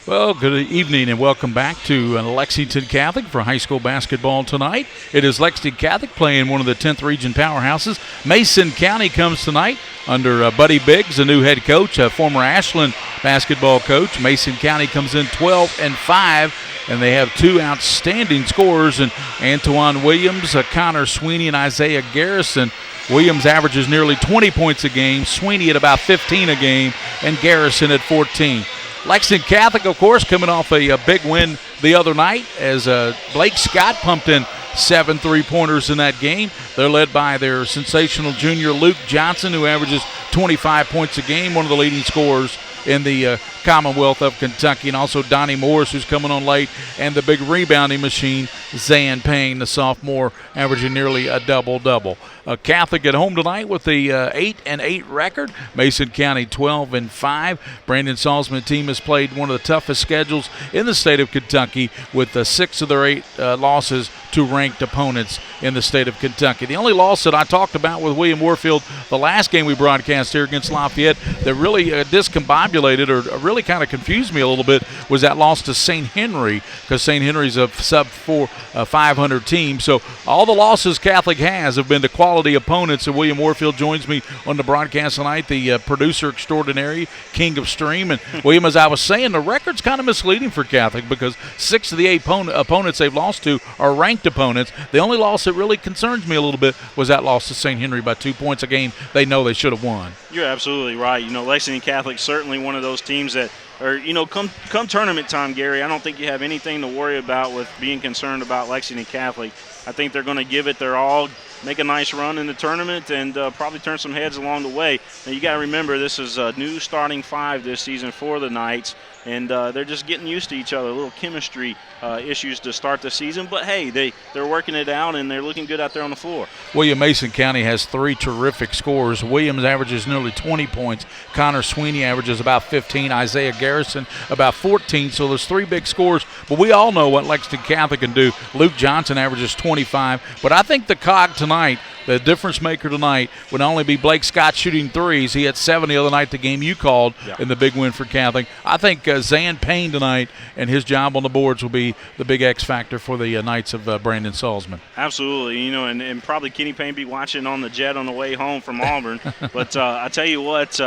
Well, good evening and welcome back to Lexington Catholic for high school basketball tonight. It is Lexington Catholic playing one of the 10th region powerhouses. Mason County comes tonight under Buddy Biggs, the new head coach, a former Ashland basketball coach. Mason County comes in 12-5, and they have two outstanding scorers, and Antoine Williams, Connor Sweeney, and Isaiah Garrison. Williams averages nearly 20 points a game, Sweeney at about 15 a game, and Garrison at 14. Lexington Catholic, of course, coming off a big win the other night as Blake Scott pumped in 7 3-pointers in that game. They're led by their sensational junior Luke Johnson, who averages 25 points a game, one of the leading scorers in the Commonwealth of Kentucky, and also Donnie Morris, who's coming on late, and the big rebounding machine, Zan Payne, the sophomore, averaging nearly a double-double. Catholic at home tonight with the 8-8 record. Mason County 12-5. Brandon Salzman team has played one of the toughest schedules in the state of Kentucky with 6 of their 8 losses to ranked opponents in the state of Kentucky. The only loss that I talked about with William Warfield the last game we broadcast here against Lafayette that really discombobulated or really kind of confused me a little bit was that loss to St. Henry, because St. Henry's a sub-500 team. So all the losses Catholic has have been to quality opponents, and William Warfield joins me on the broadcast tonight, the producer extraordinary, king of stream. And William, as I was saying, the record's kind of misleading for Catholic because 6 of the 8 opponents they've lost to are ranked opponents. The only loss that really concerns me a little bit was that loss to St. Henry by 2 points a game they know they should have won. You're absolutely right. Lexington Catholic certainly one of those teams that are, come tournament time, Gary, I don't think you have anything to worry about with being concerned about Lexington Catholic. I think they're going to give it their all, make a nice run in the tournament, and probably turn some heads along the way. Now, you got to remember, this is a new starting 5 this season for the Knights, and they're just getting used to each other, little chemistry issues to start the season. But, hey, they're working it out, and they're looking good out there on the floor. William Mason County has 3 terrific scorers. Williams averages nearly 20 points. Connor Sweeney averages about 15. Isaiah Garrison about 14. So there's 3 big scorers. But we all know what Lexington Catholic can do. Luke Johnson averages 25. But I think the cog tonight, the difference maker tonight, would not only be Blake Scott shooting threes. He had 7 the other night, the game you called, in the big win for Catholic. I think Zan Payne tonight and his job on the boards will be the big X factor for the Knights of Brandon Salzman. Absolutely, and probably Kenny Payne be watching on the jet on the way home from Auburn. But I tell you what,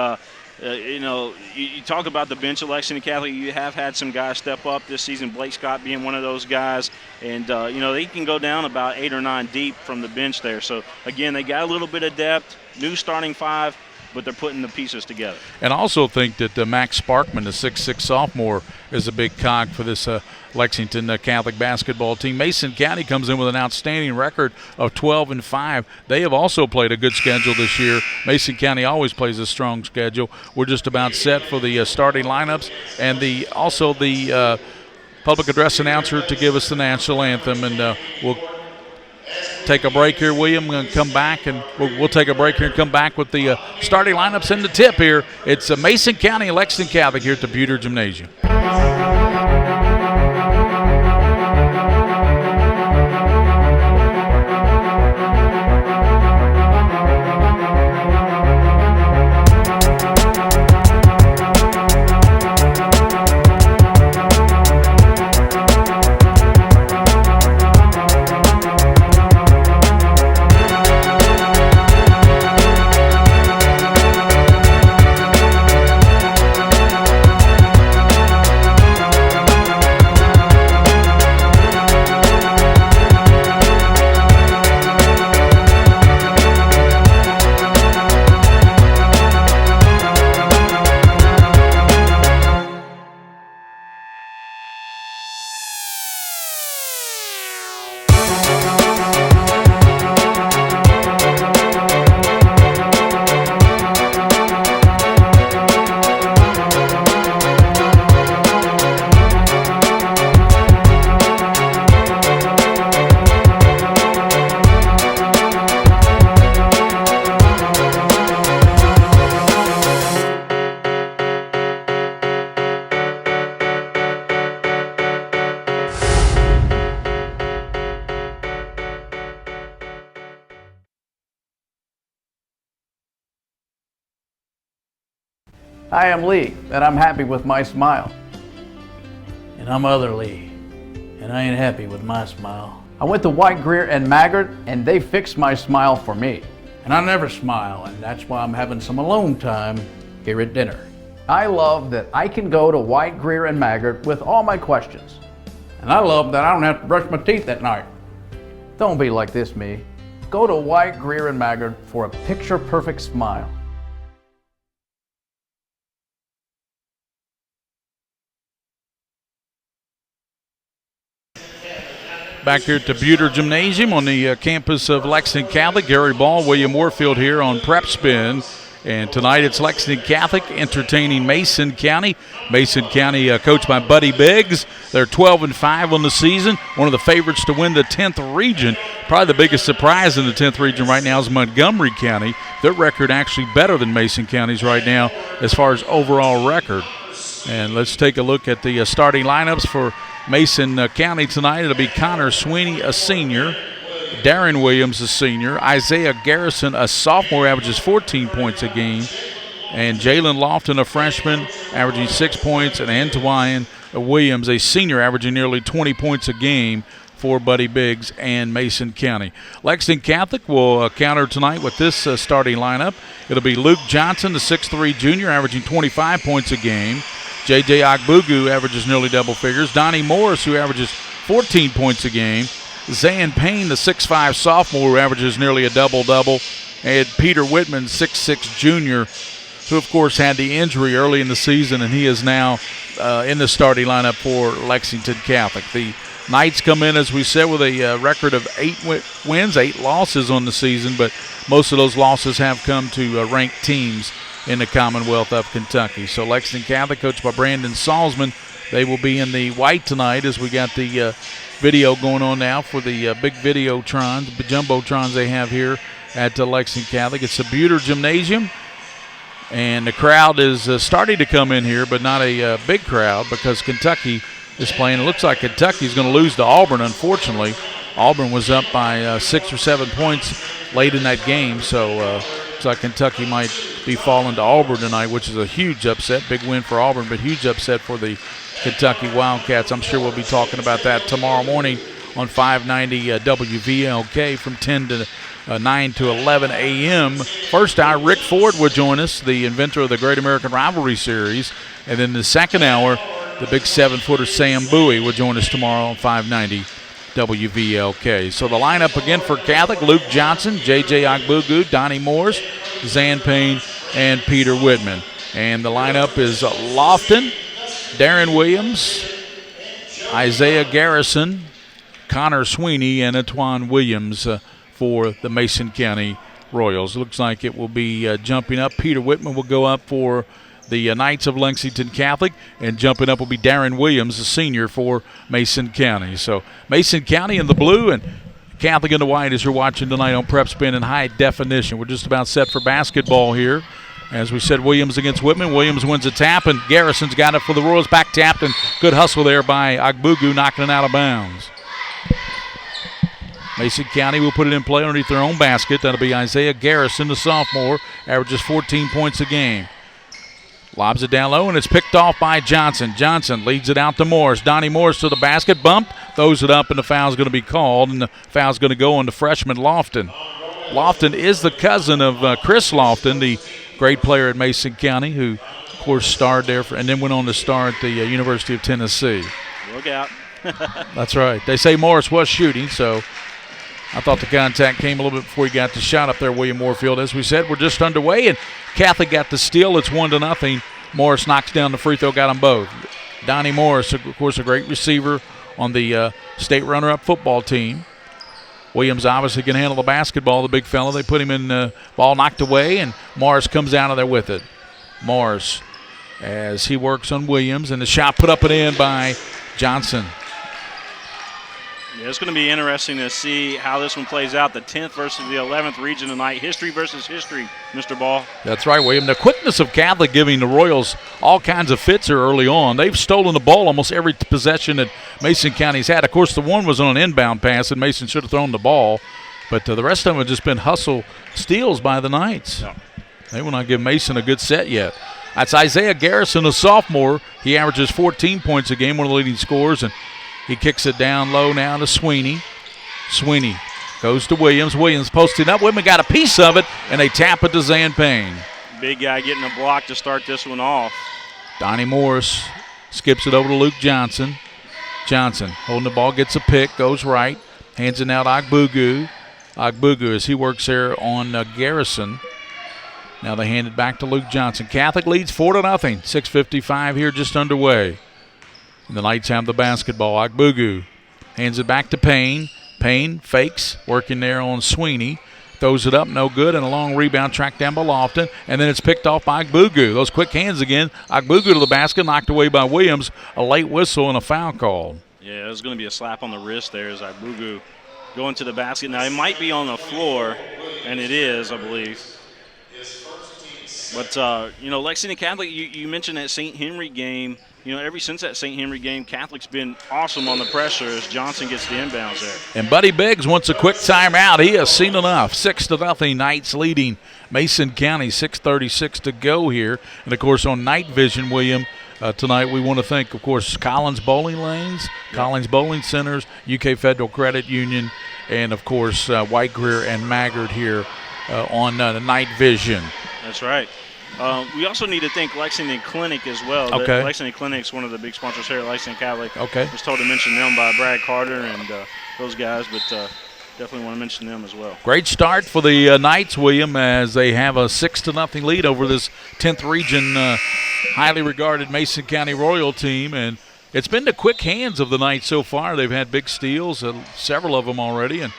you talk about the bench of Lexington Catholic. You have had some guys step up this season, Blake Scott being one of those guys. And, they can go down about 8 or 9 deep from the bench there. So, again, they got a little bit of depth, new starting 5, but they're putting the pieces together. And I also think that Max Sparkman, the 6'6 sophomore, is a big cog for this Lexington Catholic basketball team. Mason County comes in with an outstanding record of 12-5. They have also played a good schedule this year. Mason County always plays a strong schedule. We're just about set for the starting lineups and the public address announcer to give us the national anthem, and we'll take a break here, William, and come back, and we'll take a break here and come back with the starting lineups and the tip here. It's Mason County and Lexington Catholic here at the Buter Gymnasium. Hi, I'm Lee, and I'm happy with my smile. and I'm otherly, and I ain't happy with my smile. I went to White, Greer, and Maggard, and they fixed my smile for me. And I never smile, and that's why I'm having some alone time here at dinner. I love that I can go to White, Greer, and Maggard with all my questions. And I love that I don't have to brush my teeth at night. Don't be like this, me. Go to White, Greer, and Maggard for a picture-perfect smile. Back here at the Buter Gymnasium on the campus of Lexington Catholic. Gary Ball, William Warfield here on PrepSpin. And tonight it's Lexington Catholic entertaining Mason County. Mason County coached by Buddy Biggs. They're 12-5 on the season. One of the favorites to win the 10th region. Probably the biggest surprise in the 10th region right now is Montgomery County. Their record actually better than Mason County's right now as far as overall record. And let's take a look at the starting lineups for Mason County tonight. It'll be Connor Sweeney, a senior. Darren Williams, a senior. Isaiah Garrison, a sophomore, averages 14 points a game. And Jalen Lofton, a freshman, averaging 6 points. And Antoine Williams, a senior, averaging nearly 20 points a game for Buddy Biggs and Mason County. Lexington Catholic will counter tonight with this starting lineup. It'll be Luke Johnson, the 6'3 junior, averaging 25 points a game. J.J. Ogbugu averages nearly double figures. Donnie Morris, who averages 14 points a game. Zan Payne, the 6'5 sophomore, who averages nearly a double-double. And Peter Whitman, 6'6 junior, who, of course, had the injury early in the season, and he is now in the starting lineup for Lexington Catholic. The Knights come in, as we said, with a record of 8 wins, 8 losses on the season, but most of those losses have come to ranked teams in the Commonwealth of Kentucky. So Lexington Catholic, coached by Brandon Salzman, they will be in the white tonight as we got the video going on now for the big Videotrons, the Jumbotrons they have here at Lexington Catholic. It's the Buter Gymnasium, and the crowd is starting to come in here, but not a big crowd because Kentucky is playing. It looks like Kentucky's going to lose to Auburn, unfortunately. Auburn was up by 6 or 7 points late in that game, so looks like Kentucky might be falling to Auburn tonight, which is a huge upset. Big win for Auburn, but huge upset for the Kentucky Wildcats. I'm sure we'll be talking about that tomorrow morning on 590 WVLK from 10 to 9 to 11 a.m. First hour, Rick Ford will join us, the inventor of the Great American Rivalry Series. And then the second hour, the big 7-footer Sam Bowie will join us tomorrow on 590 WVLK. So the lineup again for Catholic: Luke Johnson, J.J. Ogbugu, Donnie Morris, Zan Payne, and Peter Whitman. And the lineup is Lofton, Darren Williams, Isaiah Garrison, Connor Sweeney, and Antoine Williams for the Mason County Royals. Looks like it will be jumping up. Peter Whitman will go up for the Knights of Lexington Catholic, and jumping up will be Darren Williams, a senior for Mason County. So Mason County in the blue and Catholic in the white as you're watching tonight on PrepSpin in high definition. We're just about set for basketball here. As we said, Williams against Whitman. Williams wins a tap, and Garrison's got it for the Royals. Back tapped, and good hustle there by Ogbugu, knocking it out of bounds. Mason County will put it in play underneath their own basket. That'll be Isaiah Garrison, the sophomore, averages 14 points a game. Lobs it down low, and it's picked off by Johnson. Johnson leads it out to Morris. Donnie Morris to the basket, bump, throws it up, and the foul's going to be called, and the foul's going to go on the freshman Lofton. Lofton is the cousin of Chris Lofton, the great player at Mason County, who, of course, starred there and then went on to star at the University of Tennessee. Look out. That's right. They say Morris was shooting, so I thought the contact came a little bit before he got the shot up there, William Warfield. As we said, we're just underway, and Catholic got the steal. It's 1-0. Morris knocks down the free throw, got them both. Donnie Morris, of course, a great receiver on the state runner-up football team. Williams obviously can handle the basketball, the big fella. They put him in the ball knocked away, and Morris comes out of there with it. Morris, as he works on Williams, and the shot put up and in by Johnson. Yeah, it's going to be interesting to see how this one plays out. The 10th versus the 11th region tonight. History versus history, Mr. Ball. That's right, William. The quickness of Catholic giving the Royals all kinds of fits here early on. They've stolen the ball almost every possession that Mason County's had. Of course, the one was on an inbound pass, and Mason should have thrown the ball. But the rest of them have just been hustle steals by the Knights. No. They will not give Mason a good set yet. That's Isaiah Garrison, a sophomore. He averages 14 points a game, one of the leading scorers, and he kicks it down low now to Sweeney. Sweeney goes to Williams. Williams posting up. Whitman got a piece of it, and they tap it to Zan Payne. Big guy getting a block to start this one off. Donnie Morris skips it over to Luke Johnson. Johnson holding the ball, gets a pick, goes right, hands it out to Agbugu. Agbugu as he works there on Garrison. Now they hand it back to Luke Johnson. Catholic leads 4-0. 6:55 here just underway. And the Knights have the basketball. Agbugu hands it back to Payne. Payne fakes, working there on Sweeney. Throws it up, no good, and a long rebound tracked down by Lofton. And then it's picked off by Agbugu. Those quick hands again. Agbugu to the basket, knocked away by Williams. A late whistle and a foul called. Yeah, it was going to be a slap on the wrist there as Agbugu going to the basket. Now, it might be on the floor, and it is, I believe. But, Lexington Catholic, you mentioned that St. Henry game. Ever since that St. Henry game, Catholic's been awesome on the pressure as Johnson gets the inbounds there. And Buddy Biggs wants a quick timeout. He has seen enough. 6-0, Knights leading Mason County, 6:36 to go here. And, of course, on Night Vision, William, tonight we want to thank, of course, Collins Bowling Lanes, Collins Bowling Centers, UK Federal Credit Union, and, of course, White Greer and Maggard here on Night Vision. That's right. We also need to thank Lexington Clinic as well. Okay. Lexington Clinic is one of the big sponsors here at Lexington Catholic. Okay. I was told to mention them by Brad Carter and those guys, but definitely want to mention them as well. Great start for the Knights, William, as they have a 6-0 lead over this 10th region highly regarded Mason County Royal team. And it's been the quick hands of the Knights so far. They've had big steals, several of them already, and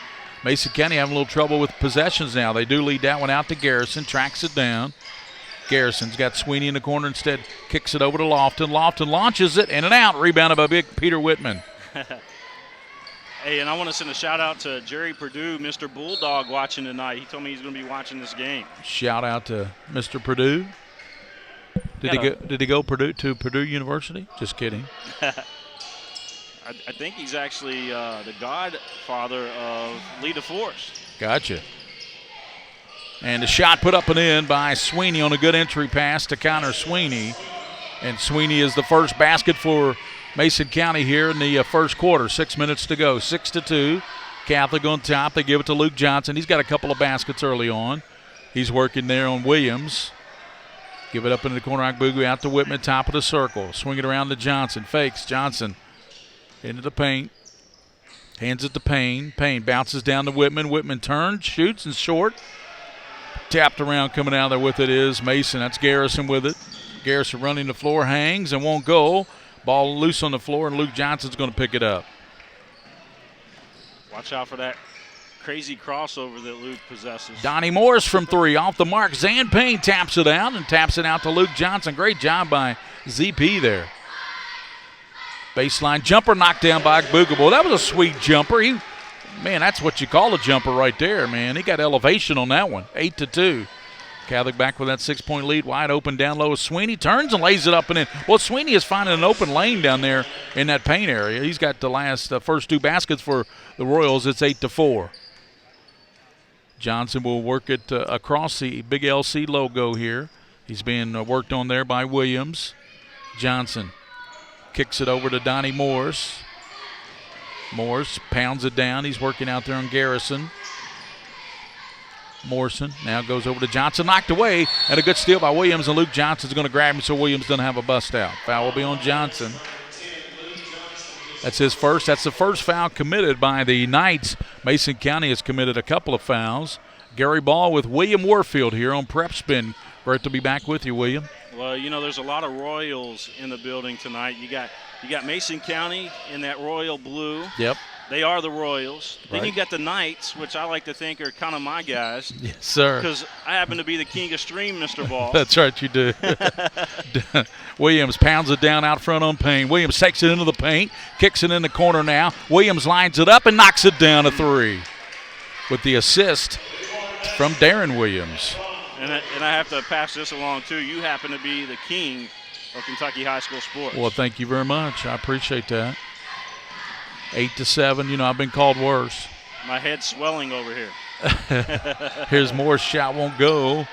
Mason County having a little trouble with possessions now. They do lead that one out to Garrison, tracks it down. Garrison's got Sweeney in the corner instead, kicks it over to Lofton. Lofton launches it in and out, rebounded by big Peter Whitman. Hey, and I want to send a shout out to Jerry Purdue, Mr. Bulldog, watching tonight. He told me he's going to be watching this game. Shout out to Mr. Purdue. Did he go to Purdue University? Just kidding. I think he's actually the godfather of Lee DeForest. Gotcha. And the shot put up and in by Sweeney on a good entry pass to Connor Sweeney. And Sweeney is the first basket for Mason County here in the first quarter. 6 minutes to go. 6-2. Catholic on top. They give it to Luke Johnson. He's got a couple of baskets early on. He's working there on Williams. Give it up into the corner. Agbugu out to Whitman, top of the circle. Swing it around to Johnson. Fakes. Johnson into the paint. Hands it to Payne. Payne bounces down to Whitman. Whitman turns, shoots, and short. Tapped around, coming out there with it is Mason. That's Garrison with it. Garrison running the floor, hangs and won't go. Ball loose on the floor, and Luke Johnson's going to pick it up. Watch out for that crazy crossover that Luke possesses. Donnie Morris from three, off the mark. Zan Payne taps it out and taps it out to Luke Johnson. Great job by ZP there. Baseline jumper knocked down by Agbugu. Boy, that was a sweet jumper. Man, that's what you call a jumper right there, man. He got elevation on that one. 8-2. Catholic back with that 6-point lead. Wide open down low. Sweeney turns and lays it up and in. Well, Sweeney is finding an open lane down there in that paint area. He's got the first two baskets for the Royals. It's 8-4. Johnson will work it across the big LC logo here. He's being worked on there by Williams. Johnson kicks it over to Donnie Morris. Morris pounds it down. He's working out there on Garrison. Morrison now goes over to Johnson. Knocked away, and a good steal by Williams, and Luke Johnson's going to grab him so Williams doesn't have a bust out. Foul will be on Johnson. That's his first. That's the first foul committed by the Knights. Mason County has committed a couple of fouls. Gary Ball with William Warfield here on PrepSpin. Great to be back with you, William. Well, there's a lot of Royals in the building tonight. You got Mason County in that royal blue. Yep. They are the Royals. Right. Then you got the Knights, which I like to think are kind of my guys. Yes, sir. Because I happen to be the king of stream, Mr. Ball. That's right, you do. Williams pounds it down out front on Payne. Williams takes it into the paint, kicks it in the corner now. Williams lines it up and knocks it down a three with the assist from Darren Williams. And I have to pass this along, too. You happen to be the king of Kentucky high school sports. Well, thank you very much. I appreciate that. 8-7. I've been called worse. My head's swelling over here. Here's Moore's shot, won't go.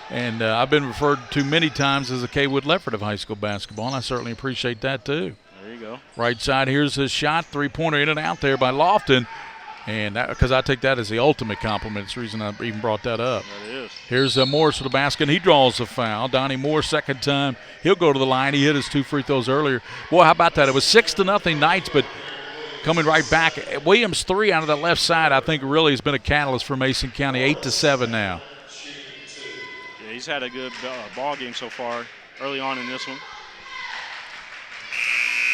And I've been referred to many times as a Kaywood Lefford of high school basketball, and I certainly appreciate that too. There you go. Right side, here's his shot, three-pointer in and out there by Lofton. And because I take that as the ultimate compliment. It's the reason I even brought that up. That is. Here's Morris with the basket, and he draws a foul. Donnie Moore, second time. He'll go to the line. He hit his 2 free throws earlier. Boy, how about that? It was 6-0 Knights, but coming right back. Williams' 3 out of the left side, I think, really has been a catalyst for Mason County. 8-7 now. Yeah, he's had a good ball game so far early on in this one.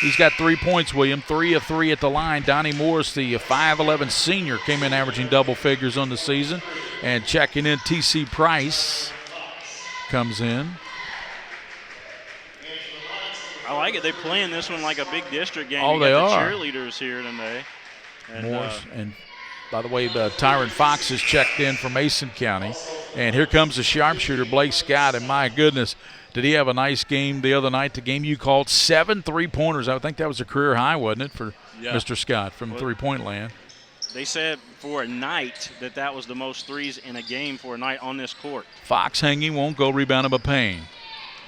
He's got 3 points, William. 3 of 3 at the line. Donnie Morris, the 5'11 senior, came in averaging double figures on the season. And checking in, T.C. Price comes in. I like it. They're playing this one like a big district game. Oh, you they got are. the cheerleaders here today. And, Morris, and by the way, Tyron Fox has checked in for Mason County. And here comes the sharpshooter, Blake Scott. And my goodness, did he have a nice game the other night? The game you called, 7 3-pointers. I think that was a career high, wasn't it, for Mr. Scott from three-point land? They said for a night that was the most threes in a game for a night on this court. Fox hanging, won't go, rebounded by Payne.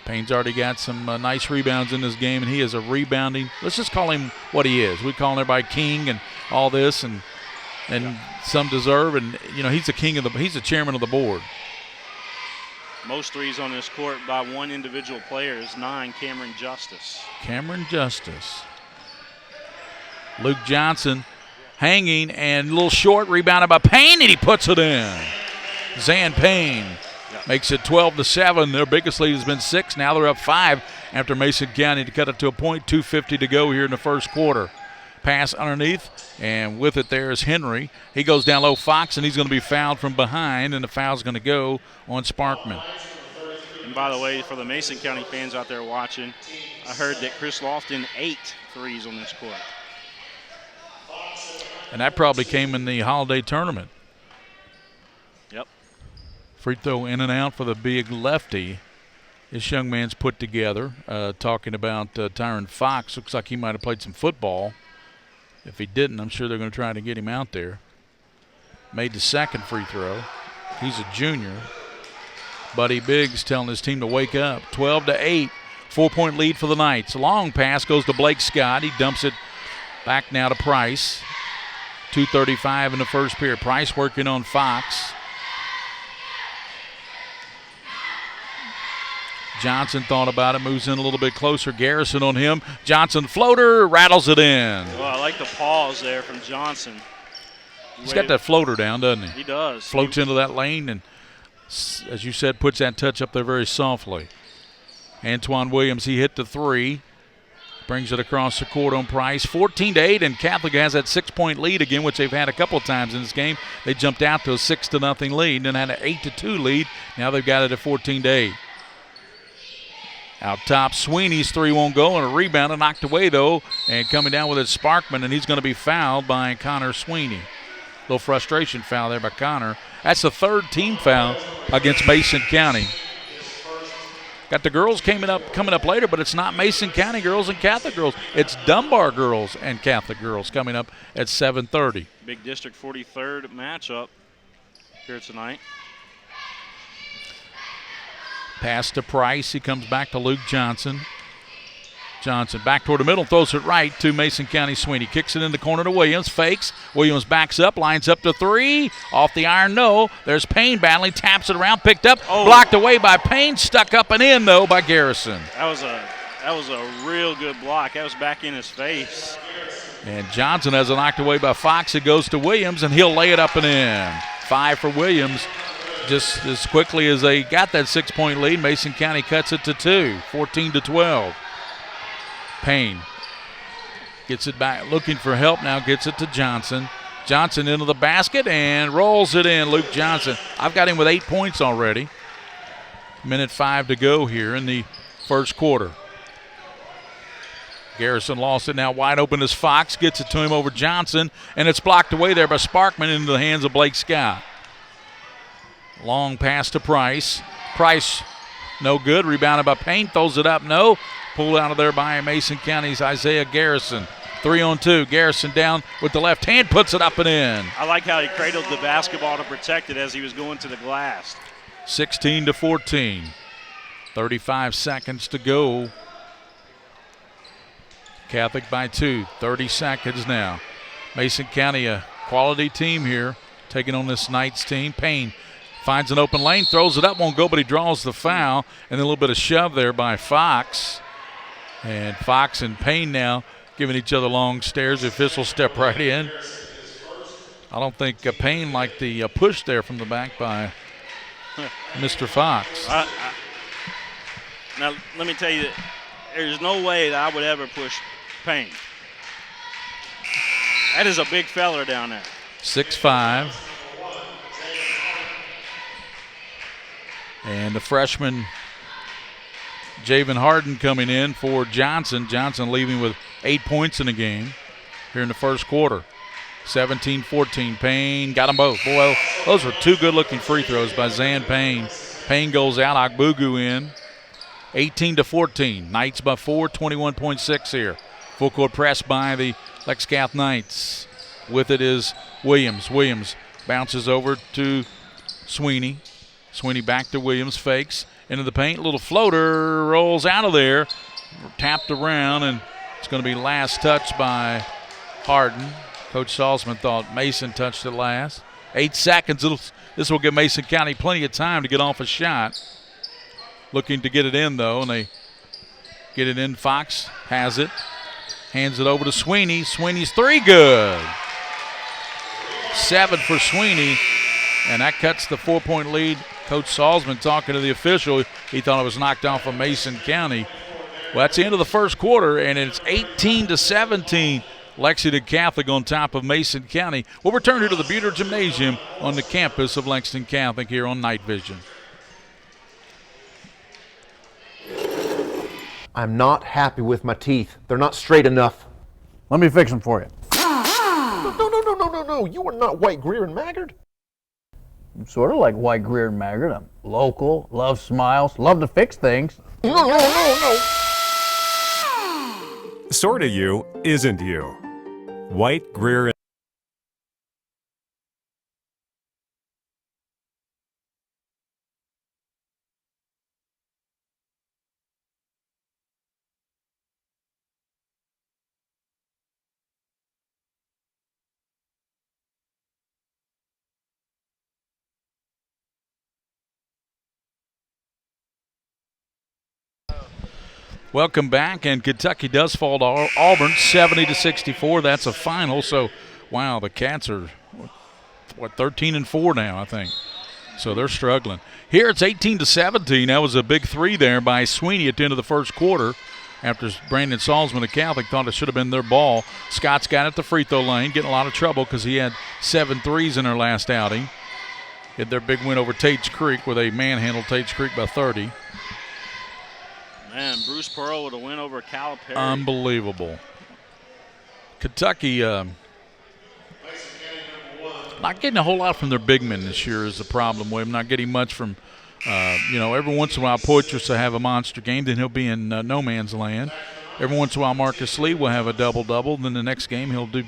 Payne's already got some nice rebounds in this game, and he is a rebounding. Let's just call him what he is. We call everybody king and all this, and some deserve. And he's the king of he's the chairman of the board. Most threes on this court by one individual player is 9, Cameron Justice. Cameron Justice. Luke Johnson hanging and a little short, rebounded by Payne, and he puts it in. Zan Payne makes it 12-7. Their biggest lead has been 6. Now they're up 5 after Mason County to cut it to a point. 2:50 to go here in the first quarter. Pass underneath, and with it there is Henry. He goes down low, Fox, and he's going to be fouled from behind, and the foul's going to go on Sparkman. And by the way, for the Mason County fans out there watching, I heard that Chris Lofton 8 threes on this court. And that probably came in the holiday tournament. Yep. Free throw in and out for the big lefty. This young man's put together. Talking about Tyron Fox. Looks like he might have played some football. If he didn't, I'm sure they're going to try to get him out there. Made the second free throw. He's a junior. Buddy Biggs telling his team to wake up. 12-8. 4-point lead for the Knights. Long pass goes to Blake Scott. He dumps it back now to Price. 2:35 in the first period. Price working on Fox. Johnson thought about it, moves in a little bit closer. Garrison on him. Johnson floater, rattles it in. Well, I like the pause there from Johnson. He's got that floater down, doesn't he? He does. Floats into that lane and, as you said, puts that touch up there very softly. Antoine Williams, he hit the 3. Brings it across the court on Price. 14-8, and Catholic has that 6-point lead again, which they've had a couple of times in this game. They jumped out to a 6-0 lead and had an 8-2 lead. Now they've got it at 14-8. Out top, Sweeney's 3 won't go, and a rebound knocked away, though. And coming down with it, Sparkman, and he's going to be fouled by Connor Sweeney. Little frustration foul there by Connor. That's the 3rd team foul against Mason County. Got the girls coming up later, but it's not Mason County girls and Catholic girls. It's Dunbar girls and Catholic girls coming up at 7:30. Big District 43rd matchup here tonight. Pass to Price. He comes back to Luke Johnson. Johnson back toward the middle, throws it right to Mason County Sweeney. Kicks it in the corner to Williams, fakes. Williams backs up, lines up to 3. Off the iron, no. There's Payne battling, taps it around, picked up, blocked away by Payne, stuck up and in, though, by Garrison. That was a real good block. That was back in his face. And Johnson has it knocked away by Fox. It goes to Williams, and he'll lay it up and in. 5 for Williams. Just as quickly as they got that 6-point lead, Mason County cuts it to 2, 14-12. Payne gets it back, looking for help now, gets it to Johnson. Johnson into the basket and rolls it in. Luke Johnson. I've got him with 8 points already. 1:05 to go here in the first quarter. Garrison lost it, now wide open as Fox gets it to him over Johnson, and it's blocked away there by Sparkman into the hands of Blake Scott. Long pass to Price. Price, no good. Rebounded by Payne. Throws it up, no. Pulled out of there by Mason County's Isaiah Garrison. 3-on-2. Garrison down with the left hand, puts it up and in. I like how he cradled the basketball to protect it as he was going to the glass. 16-14. 35 seconds to go. Catholic by 2. 30 seconds now. Mason County, a quality team here, taking on this Knights team. Payne finds an open lane, throws it up, won't go, but he draws the foul. And a little bit of shove there by Fox. And Fox and Payne now giving each other long stares. The officials step right in. I don't think Payne liked the push there from the back by Mr. Fox. Now, let me tell you, there's no way that I would ever push Payne. That is a big feller down there. 6'5". And the freshman Javen Harden coming in for Johnson. Johnson leaving with 8 points in the game here in the first quarter. 17-14. Payne got them both. Boy, those were two good-looking free throws by Zan Payne. Payne goes out. Agbugu in. 18-14. Knights by 4. 21.6 here. Full court press by the Lexcath Knights. With it is Williams. Williams bounces over to Sweeney. Sweeney back to Williams. Fakes into the paint. Little floater rolls out of there. Tapped around, and it's going to be last touch by Harden. Coach Salzman thought Mason touched it last. 8 seconds. This will give Mason County plenty of time to get off a shot. Looking to get it in, though, and they get it in. Fox has it. Hands it over to Sweeney. Sweeney's three, good. 7 for Sweeney, and that cuts the 4-point lead. Coach Salzman talking to the official. He thought it was knocked off of Mason County. Well, that's the end of the first quarter, and it's 18-17. Lexington Catholic on top of Mason County. We'll return here to the Buter Gymnasium on the campus of Lexington Catholic here on Night Vision. I'm not happy with my teeth. They're not straight enough. Let me fix them for you. No. You are not White, Greer, and Maggard. I'm sort of like White, Greer, and Maggard. I'm local, love smiles, love to fix things. No. Sorta you isn't you. White, Greer, and Welcome back, and Kentucky does fall to Auburn 70-64. That's a final. So, wow, the Cats are 13-4 now, I think. So they're struggling. Here it's 18-17. That was a big three there by Sweeney at the end of the first quarter. After Brandon Salzman of Catholic thought it should have been their ball. Scott's got at the free throw line, getting a lot of trouble because he had 7 threes in their last outing. Had their big win over Tate's Creek where they manhandled Tate's Creek by 30. Man, Bruce Pearl with a win over Calipari. Unbelievable. Kentucky not getting a whole lot from their big men this year is the problem with them. Not getting much from, every once in a while Poitras will have a monster game, then he'll be in no man's land. Every once in a while Marcus Lee will have a double-double, then the next game he'll do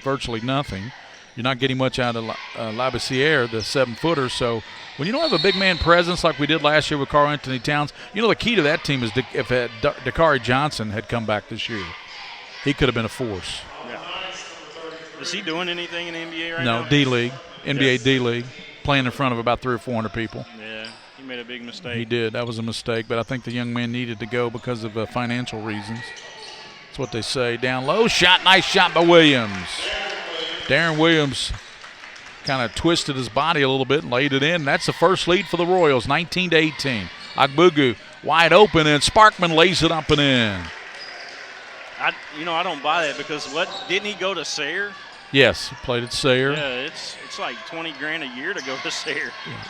virtually nothing. You're not getting much out of Labissiere, the 7-footer, so when you don't have a big man presence like we did last year with Carl Anthony Towns, the key to that team is if Dakari Johnson had come back this year. He could have been a force. Yeah. Is he doing anything in the NBA right now? No, D-League, NBA D-League, playing in front of about 300 or 400 people. Yeah, he made a big mistake. He did. That was a mistake, but I think the young man needed to go because of financial reasons. That's what they say. Down low, nice shot by Williams. Darren Williams kind of twisted his body a little bit and laid it in. That's the first lead for the Royals, 19-18. Agbugu wide open, and Sparkman lays it up and in. I don't buy that because didn't he go to Sayre? Yes, he played at Sayre. Yeah, it's like $20,000 a year to go to Sayre. Yeah.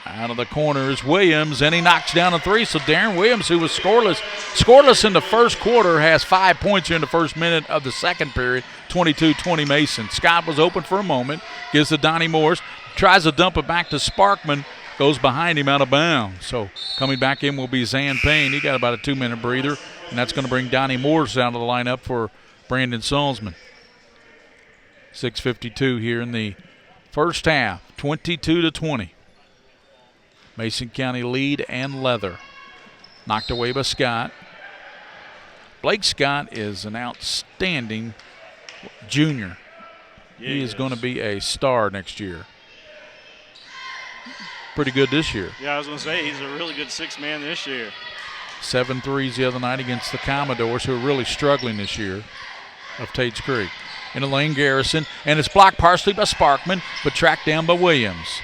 Out of the corner is Williams, and he knocks down a three. So Darren Williams, who was scoreless in the first quarter, has 5 points here in the first minute of the second period, 22-20 Mason. Scott was open for a moment, gives to Donnie Morris, tries to dump it back to Sparkman, goes behind him out of bounds. So coming back in will be Zan Payne. He got about a 2-minute breather, and that's going to bring Donnie Morris out of the lineup for Brandon Salzman. 6:52 here in the first half, 22-20. Mason County lead and leather. Knocked away by Scott. Blake Scott is an outstanding junior. Yeah, he is going to be a star next year. Pretty good this year. Yeah, I was going to say, he's a really good sixth man this year. 7 threes the other night against the Commodores, who are really struggling this year, of Tates Creek. In the lane, Garrison, and it's blocked partially by Sparkman, but tracked down by Williams.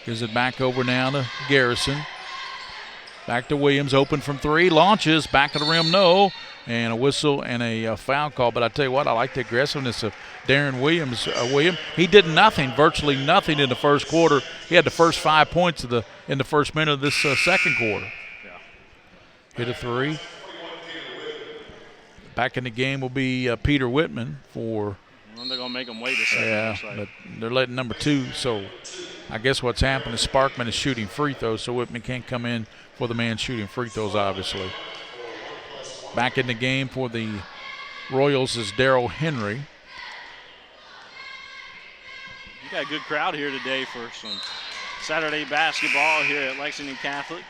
Gives it back over now to Garrison. Back to Williams, open from 3, launches, back of the rim, no, and a whistle and a foul call. But I tell you what, I like the aggressiveness of Darren Williams. He did nothing, virtually nothing in the first quarter. He had the first 5 points in the first minute of this second quarter. Yeah. Hit a 3. Back in the game will be Peter Whitman for. Well, they're going to make him wait a second. Yeah, but they're letting number 2. So I guess what's happened is Sparkman is shooting free throws, so Whitman can't come in for the man shooting free throws, obviously. Back in the game for the Royals is Darrell Henry. You got a good crowd here today for some Saturday basketball here at Lexington Catholic.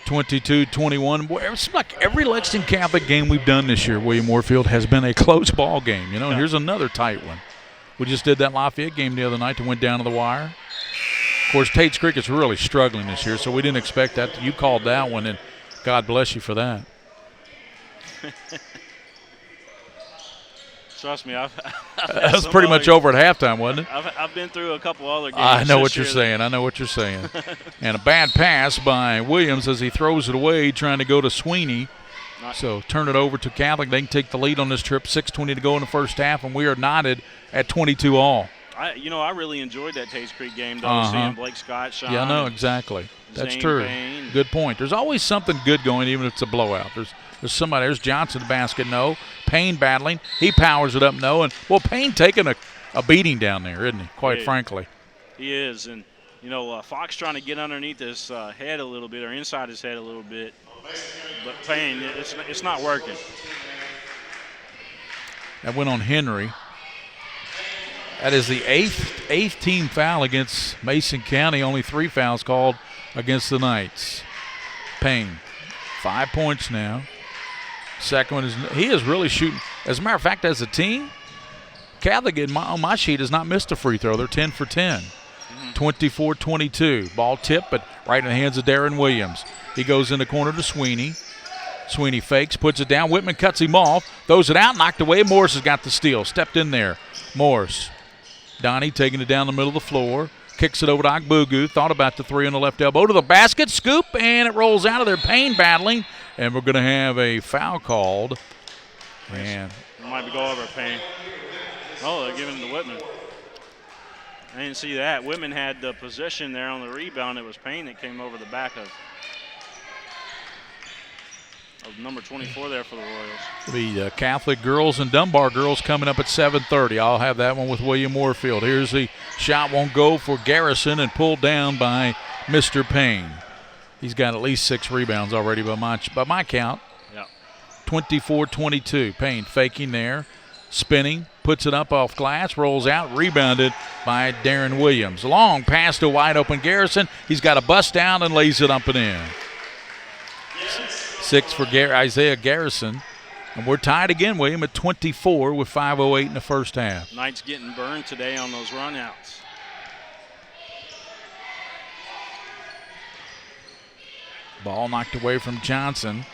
22-21. It seems like every Lexington Catholic game we've done this year, William Moorfield, has been a close ball game. You know, here's another tight one. We just did that Lafayette game the other night that went down to the wire. Of course, Tates Creek is really struggling this year, so we didn't expect that. You called that one, and God bless you for that. Trust me, that was pretty much over at halftime, wasn't it? I've been through a couple other games. I know what you're saying. And a bad pass by Williams as he throws it away, trying to go to Sweeney. So turn it over to Catholic. They can take the lead on this trip. 6:20 to go in the first half, and we are knotted at 22 all. I really enjoyed that Tates Creek game, though, seeing Blake Scott shine. Yeah, no, exactly. That's Zane true. Payne. Good point. There's always something good going, even if it's a blowout. There's somebody. There's Johnson, the basket, no. Payne battling. He powers it up, no. And, well, Payne taking a beating down there, isn't he, quite frankly. He is. And, Fox trying to get underneath his head a little bit or inside his head a little bit. But Payne, it's not working. That went on Henry. That is the eighth team foul against Mason County. Only 3 fouls called against the Knights. Payne, 5 points now. Second one he is really shooting. As a matter of fact, as a team, Catholic on my sheet has not missed a free throw. They're 10 for 10. 24-22. Ball tipped, but right in the hands of Darren Williams. He goes in the corner to Sweeney. Sweeney fakes, puts it down. Whitman cuts him off, throws it out, knocked away. Morris has got the steal. Stepped in there. Morris. Donnie taking it down the middle of the floor. Kicks it over to Agbugu. Thought about the 3 on the left elbow. To the basket. Scoop, and it rolls out of there. Payne battling. And we're going to have a foul called. And it might go over Payne. Oh, they're giving it to Whitman. I didn't see that. Whitman had the possession there on the rebound. It was Payne that came over the back of number 24 there for the Royals. The Catholic girls and Dunbar girls coming up at 7:30. I'll have that one with William Moorfield. Here's the shot, won't go for Garrison, and pulled down by Mr. Payne. He's got at least 6 rebounds already by my count. Yeah. 24-22. Payne faking there, spinning, puts it up off glass, rolls out, rebounded by Darren Williams. Long pass to wide open Garrison. He's got a bust down and lays it up and in. 6 for Isaiah Garrison. And we're tied again, William, at 24 with 5:08 in the first half. Knights getting burned today on those runouts. Ball knocked away from Johnson.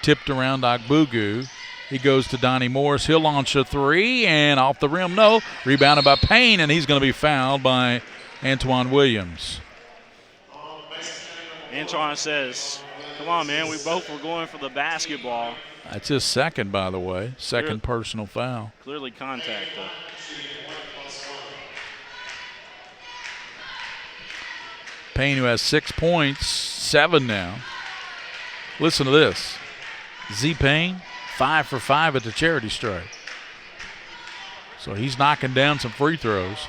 Tipped around Agbugu. He goes to Donnie Morris. He'll launch a 3, and off the rim, no. Rebounded by Payne, and he's going to be fouled by Antoine Williams. Antoine says, come on, man, we both were going for the basketball. That's his second, by the way. Second personal foul. Clearly contact, though. Payne, who has 6 points, 7 now. Listen to this. Z Payne, 5 for 5 at the charity stripe. So he's knocking down some free throws.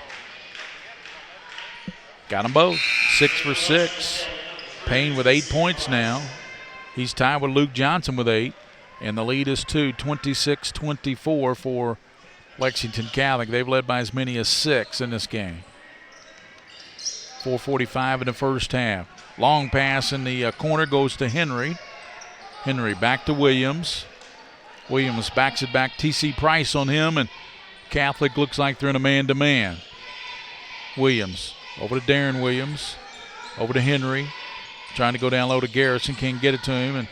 Got them both. 6 for 6. Payne with 8 points now. He's tied with Luke Johnson with 8. And the lead is 2, 26-24 for Lexington Catholic. They've led by as many as 6 in this game. 4:45 in the first half. Long pass in the corner goes to Henry. Henry back to Williams. Williams backs it back. T.C. Price on him, and Catholic looks like they're in a man-to-man. Williams over to Darren Williams. Over to Henry. Trying to go down low to Garrison. Can't get it to him. And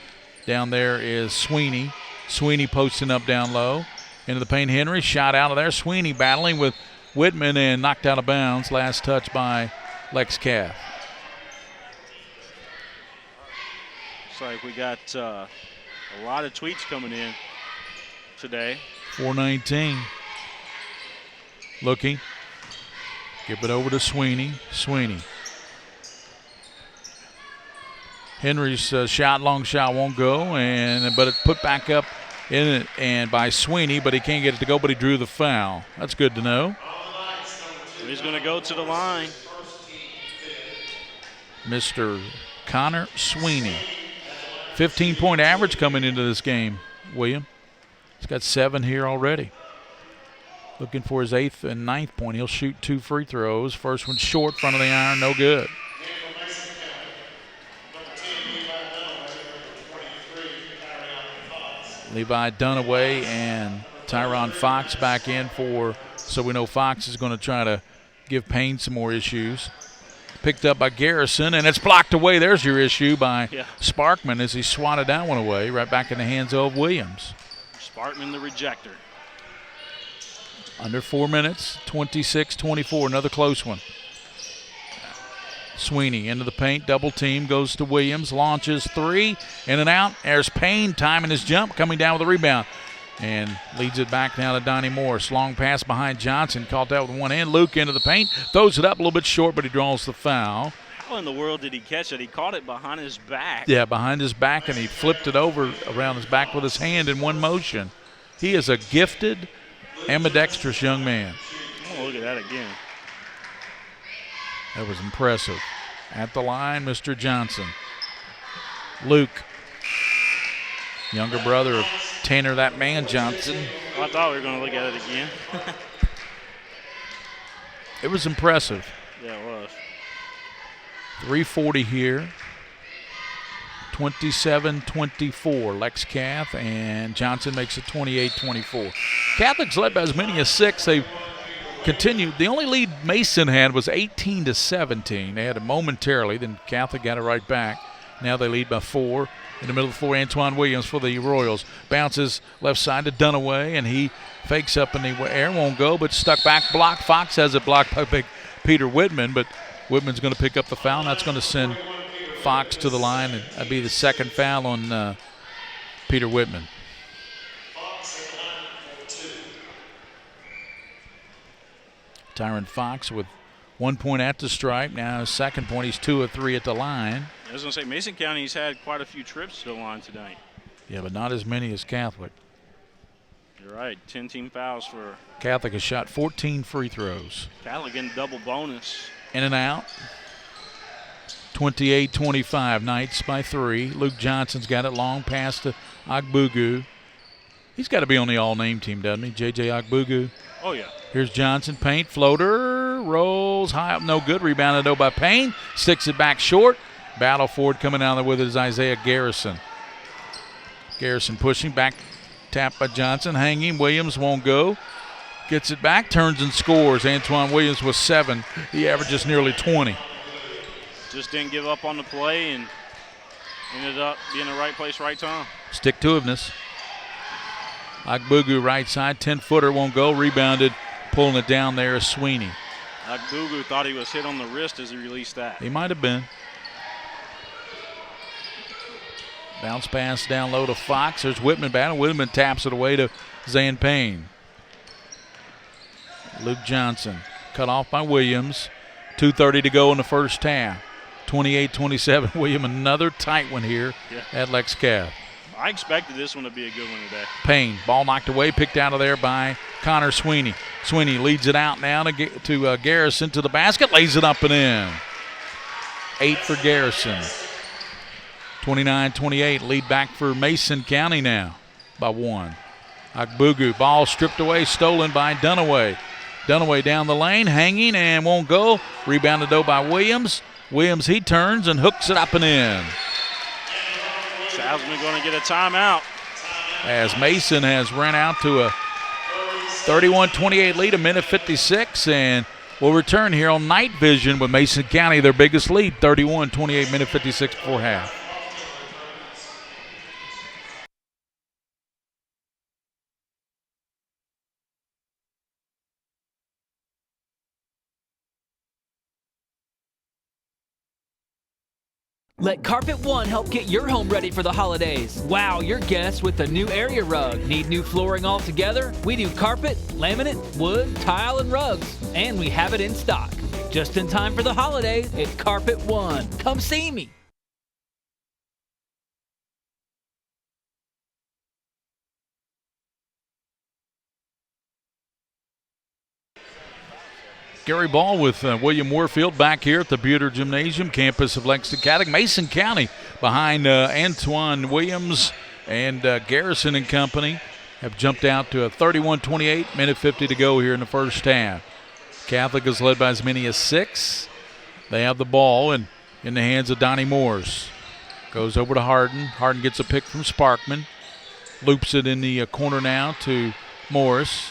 down there is Sweeney. Sweeney posting up down low. Into the paint. Henry shot out of there. Sweeney battling with Whitman and knocked out of bounds. Last touch by Lex Cath. Looks like we got a lot of tweets coming in today. 4:19. Looking. Give it over to Sweeney. Sweeney. Henry's long shot won't go, but it put back up in it and by Sweeney, but he can't get it to go, but he drew the foul. That's good to know. He's going to go to the line. Mr. Connor Sweeney. 15-point average coming into this game, William. He's got 7 here already. Looking for his 8th and 9th point. He'll shoot 2 free throws. First one short, front of the iron, no good. Levi Dunaway and Tyron Fox back in so we know Fox is going to try to give Payne some more issues. Picked up by Garrison, and it's blocked away. There's your issue by Sparkman as he swatted that one away, right back in the hands of Williams. Sparkman the rejecter. Under 4 minutes, 26-24, another close one. Sweeney into the paint, double team, goes to Williams, launches 3, in and out. There's Payne timing his jump, coming down with a rebound. And leads it back now to Donnie Morris. Long pass behind Johnson, caught that with one hand. Luke into the paint, throws it up a little bit short, but he draws the foul. How in the world did he catch it? He caught it behind his back. Yeah, behind his back, and he flipped it over around his back with his hand in one motion. He is a gifted, ambidextrous young man. Oh, look at that again. That was impressive. At the line, Mr. Johnson. Luke, younger brother of Tanner that man Johnson. Oh, I thought we were going to look at it again. It was impressive. Yeah, it was. 3:40 here. 27-24. Lex Cath, and Johnson makes it 28-24. Catholic's led by as many as 6. They've continued. The only lead Mason had was 18-17. They had it momentarily, then Catholic got it right back. Now they lead by 4. In the middle of the floor, Antoine Williams for the Royals. Bounces left side to Dunaway, and he fakes up in the air. Won't go, but stuck back, blocked. Fox has it blocked by big Peter Whitman, but Whitman's going to pick up the foul, and that's going to send Fox to the line, and that'd be the second foul on Peter Whitman. Tyron Fox with 1 point at the stripe. Now his second point, he's 2 of 3 at the line. I was going to say, Mason County's had quite a few trips to the line tonight. Yeah, but not as many as Catholic. You're right, 10 team fouls for Catholic has shot 14 free throws. Catholic getting double bonus. In and out. 28-25, Knights by 3. Luke Johnson's got it, long pass to Agbugu. He's got to be on the all-name team, doesn't he, J.J. Agbugu? Oh, yeah. Here's Johnson, paint, floater, rolls high up, no good. Rebounded though by Payne, sticks it back short. Battle forward coming out there with it is Isaiah Garrison. Garrison pushing, back tap by Johnson, hanging. Williams won't go. Gets it back, turns and scores. Antoine Williams with 7. He averages nearly 20. Just didn't give up on the play and ended up being in the right place, right time. Stick-to-itiveness. Agbugu right side, 10-footer won't go. Rebounded, pulling it down there is Sweeney. Agbugu thought he was hit on the wrist as he released that. He might have been. Bounce pass down low to Fox. There's Whitman battle. Whitman taps it away to Zan Payne. Luke Johnson cut off by Williams. 2:30 to go in the first half. 28-27. William, another tight one here at Lex Cath. I expected this one to be a good one today. Payne, ball knocked away, picked out of there by Connor Sweeney. Sweeney leads it out now to Garrison to the basket, lays it up and in. 8 for Garrison. 29-28, lead back for Mason County now by 1. Agbugu, ball stripped away, stolen by Dunaway. Dunaway down the lane, hanging and won't go. Rebounded though by Williams. Williams, he turns and hooks it up and in. Salzman going to get a timeout. As Mason has ran out to a 31-28 lead, a minute 56, and we'll return here on Night Vision with Mason County, their biggest lead, 31-28, minute 56 before half. Let Carpet One help get your home ready for the holidays. Wow your guests with a new area rug. Need new flooring altogether? We do carpet, laminate, wood, tile, and rugs. And we have it in stock. Just in time for the holidays at Carpet One. Come see me. Gary Ball with William Warfield back here at the Buter Gymnasium, campus of Lexington Catholic. Mason County behind Antoine Williams and Garrison and company have jumped out to a 31-28, minute 50 to go here in the first half. Catholic is led by as many as 6. They have the ball in the hands of Donnie Morse. Goes over to Harden. Harden gets a pick from Sparkman. Loops it in the corner now to Morris.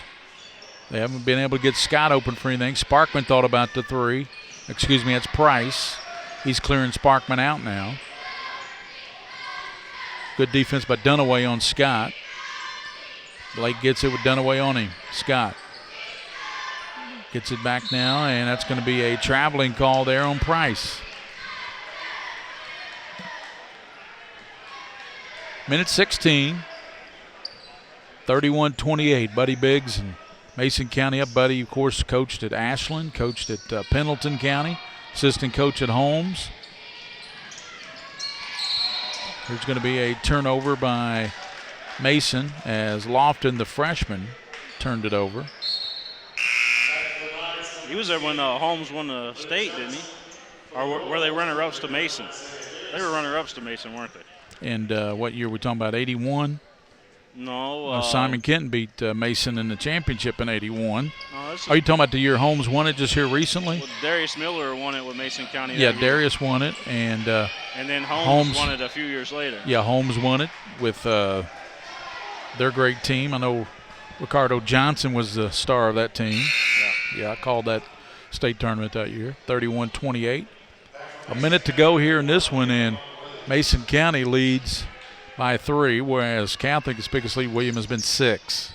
They haven't been able to get Scott open for anything. Sparkman thought about the 3. Excuse me, that's Price. He's clearing Sparkman out now. Good defense by Dunaway on Scott. Blake gets it with Dunaway on him. Scott gets it back now, and that's going to be a traveling call there on Price. Minute 16. 31-28. Buddy Biggs and Mason County up. Buddy, of course, coached at Ashland, coached at Pendleton County, assistant coach at Holmes. There's going to be a turnover by Mason as Lofton, the freshman, turned it over. He was there when Holmes won the state, didn't he? Or were they runner-ups to Mason? They were runner-ups to Mason, weren't they? And what year are we talking about, 81? No. Simon Kenton beat Mason in the championship in 81. Are you talking about the year Holmes won it just here recently? Well, Darius Miller won it with Mason County. Yeah, Darius won it. And then Holmes won it a few years later. Yeah, Holmes won it with their great team. I know Ricardo Johnson was the star of that team. Yeah, I called that state tournament that year, 31-28. A minute to go here in this one, and Mason County leads by 3, whereas Catholic's biggest lead, William, has been 6.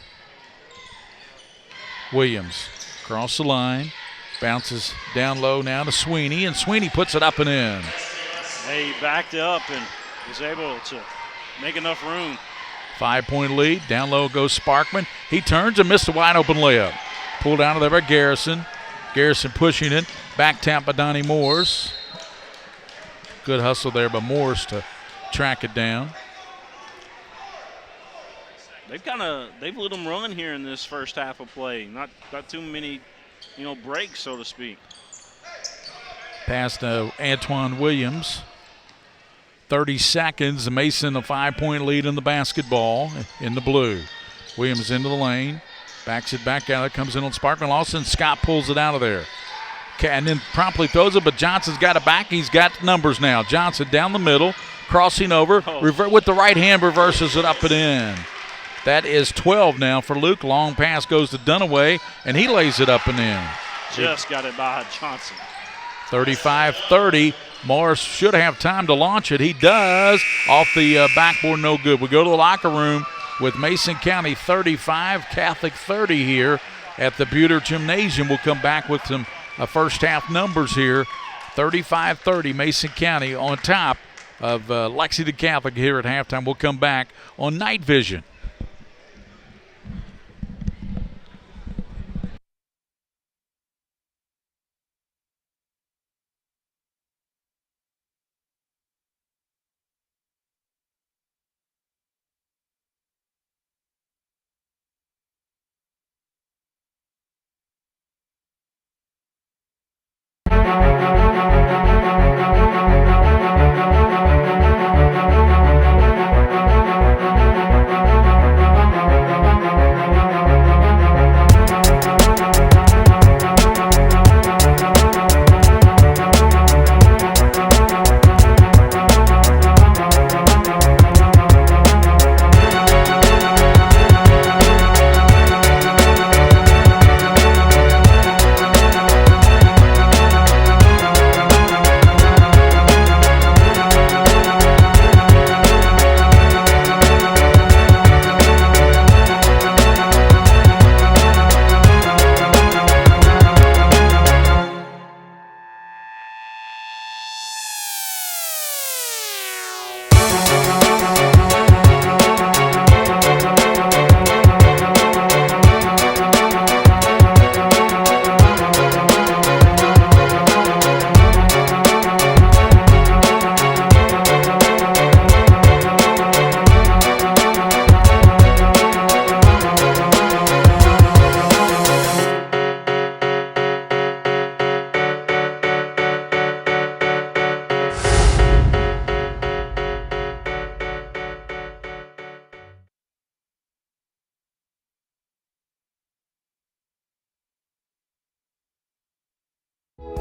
Williams across the line, bounces down low now to Sweeney, and Sweeney puts it up and in. He backed up and was able to make enough room. 5-point lead. Down low goes Sparkman. He turns and missed a wide open layup. Pulled out of there by Garrison. Garrison pushing it. Back tap by Donnie Morse. Good hustle there by Morse to track it down. They've let them run here in this first half of play. Not too many, breaks, so to speak. Pass to Antoine Williams. 30 seconds. Mason a 5-point lead in the basketball in the blue. Williams into the lane. Backs it back out. It comes in on Sparkman Lawson. Scott pulls it out of there. And then promptly throws it, but Johnson's got it back. He's got numbers now. Johnson down the middle, crossing over. With the right hand, reverses it up and in. That is 12 now for Luke. Long pass goes to Dunaway, and he lays it up and in. Just got it by Johnson. 35-30. Morris should have time to launch it. He does. Off the backboard, no good. We go to the locker room with Mason County 35, Catholic 30 here at the Buter Gymnasium. We'll come back with some first half numbers here. 35-30, Mason County on top of Lexington Catholic here at halftime. We'll come back on Night Vision.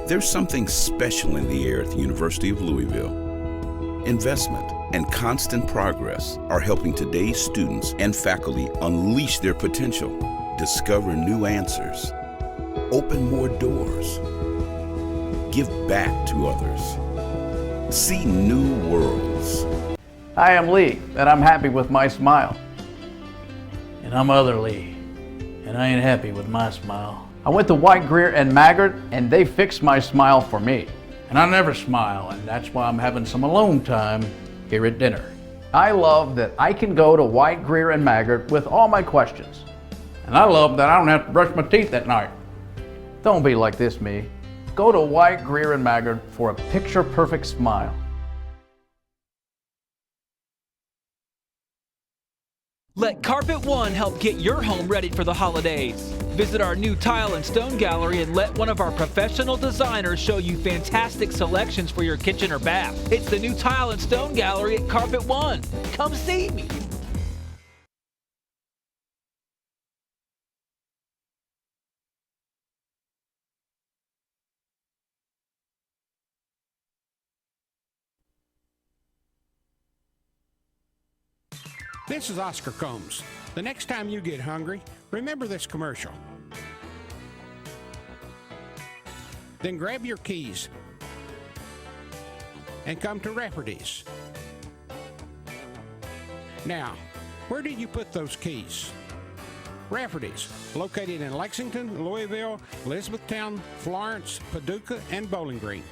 There's something special in the air at the University of Louisville. Investment and constant progress are helping today's students and faculty unleash their potential, discover new answers, open more doors, give back to others, see new worlds. I am Lee, and I'm happy with my smile. And I'm other Lee, and I ain't happy with my smile. I went to White, Greer, and Maggard, and they fixed my smile for me. And I never smile, and that's why I'm having some alone time here at dinner. I love that I can go to White, Greer, and Maggard with all my questions. And I love that I don't have to brush my teeth at night. Don't be like this, me. Go to White, Greer, and Maggard for a picture-perfect smile. Let Carpet One help get your home ready for the holidays. Visit our new tile and stone gallery and let one of our professional designers show you fantastic selections for your kitchen or bath. It's the new tile and stone gallery at Carpet One. Come see me. This is Oscar Combs. The next time you get hungry, remember this commercial. Then grab your keys and come to Rafferty's. Now, where did you put those keys? Rafferty's, located in Lexington, Louisville, Elizabethtown, Florence, Paducah, and Bowling Green.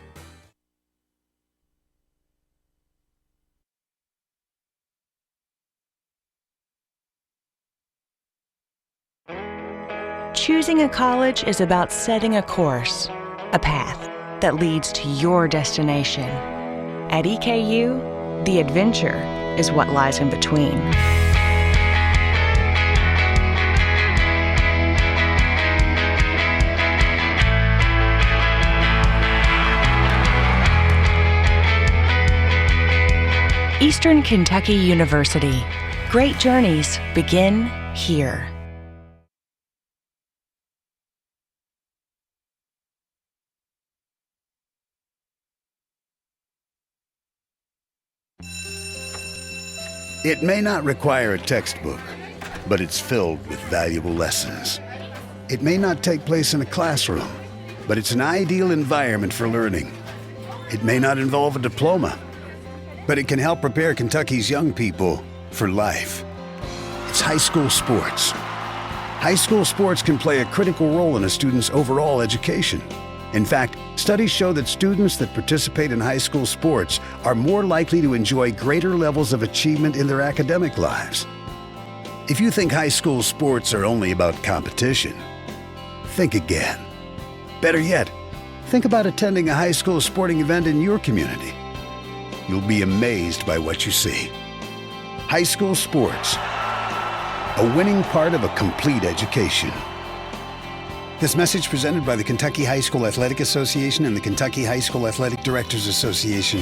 Choosing a college is about setting a course, a path that leads to your destination. At EKU, the adventure is what lies in between. Eastern Kentucky University. Great journeys begin here. It may not require a textbook, but it's filled with valuable lessons. It may not take place in a classroom, but it's an ideal environment for learning. It may not involve a diploma, but it can help prepare Kentucky's young people for life. It's high school sports. High school sports can play a critical role in a student's overall education. In fact, studies show that students that participate in high school sports are more likely to enjoy greater levels of achievement in their academic lives. If you think high school sports are only about competition, think again. Better yet, think about attending a high school sporting event in your community. You'll be amazed by what you see. High school sports, a winning part of a complete education. This message presented by the Kentucky High School Athletic Association and the Kentucky High School Athletic Directors Association.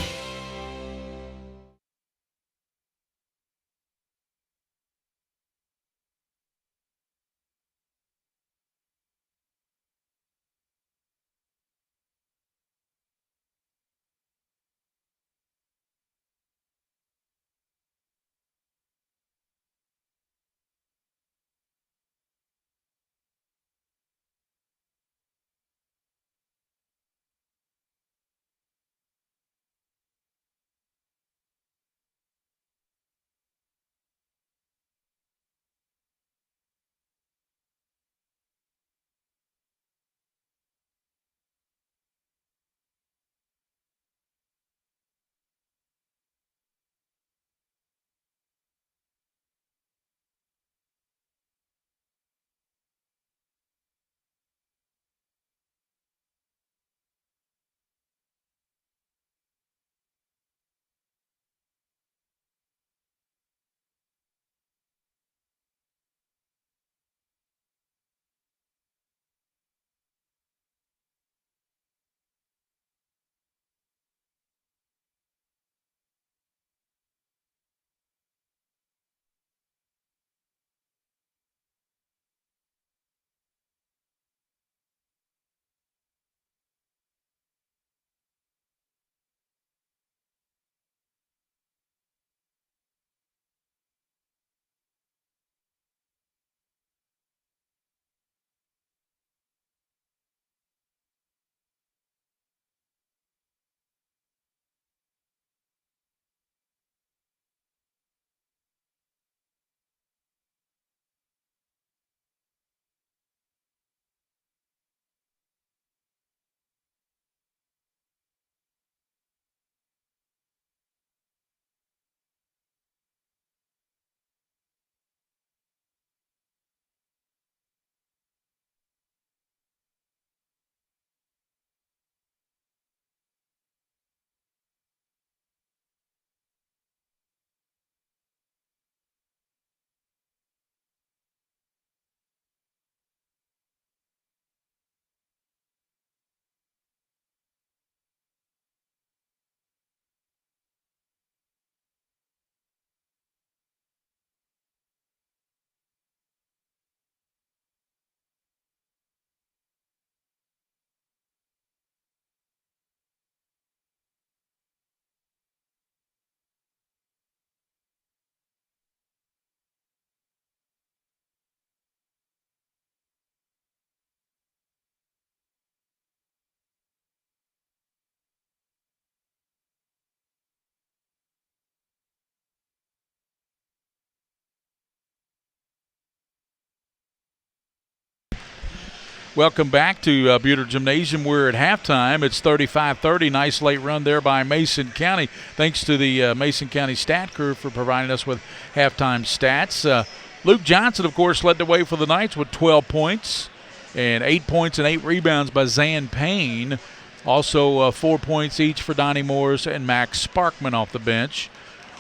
Welcome back to Buter Gymnasium. We're at halftime. It's 35-30. Nice late run there by Mason County. Thanks to the Mason County stat crew for providing us with halftime stats. Luke Johnson, of course, led the way for the Knights with 12 points and 8 points and 8 rebounds by Zan Payne. Also 4 points each for Donnie Morris and Max Sparkman off the bench.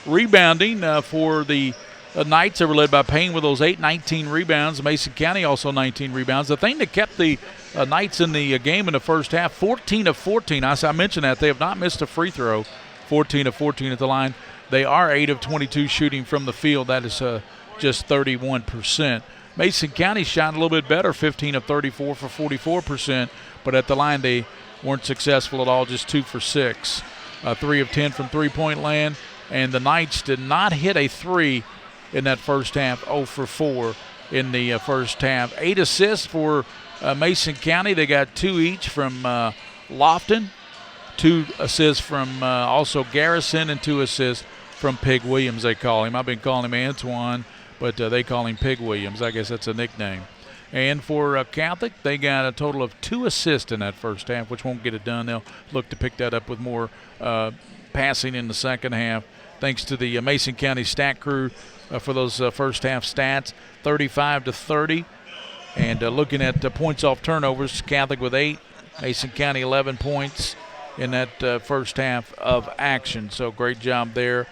Rebounding for the Knights, they were led by Payne with those 19 rebounds. Mason County also 19 rebounds. The thing that kept the Knights in the game in the first half, 14 of 14. I mentioned that. They have not missed a free throw, 14 of 14 at the line. They are 8 of 22 shooting from the field. That is just 31%. Mason County shot a little bit better, 15 of 34 for 44%, but at the line they weren't successful at all, just 2 for 6. 3 of 10 from three-point land, and the Knights did not hit a three in that first half, 0 for 4 in the first half. 8 assists for Mason County. They got 2 each from Lofton, 2 assists from also Garrison, and 2 assists from Pig Williams, they call him. I've been calling him Antoine, but they call him Pig Williams. I guess that's a nickname. And for Catholic, they got a total of 2 assists in that first half, which won't get it done. They'll look to pick that up with more passing in the second half. Thanks to the Mason County stat crew for those first half stats, 35-30. And looking at points off turnovers, Catholic with 8, Mason County 11 points in that first half of action. So great job there.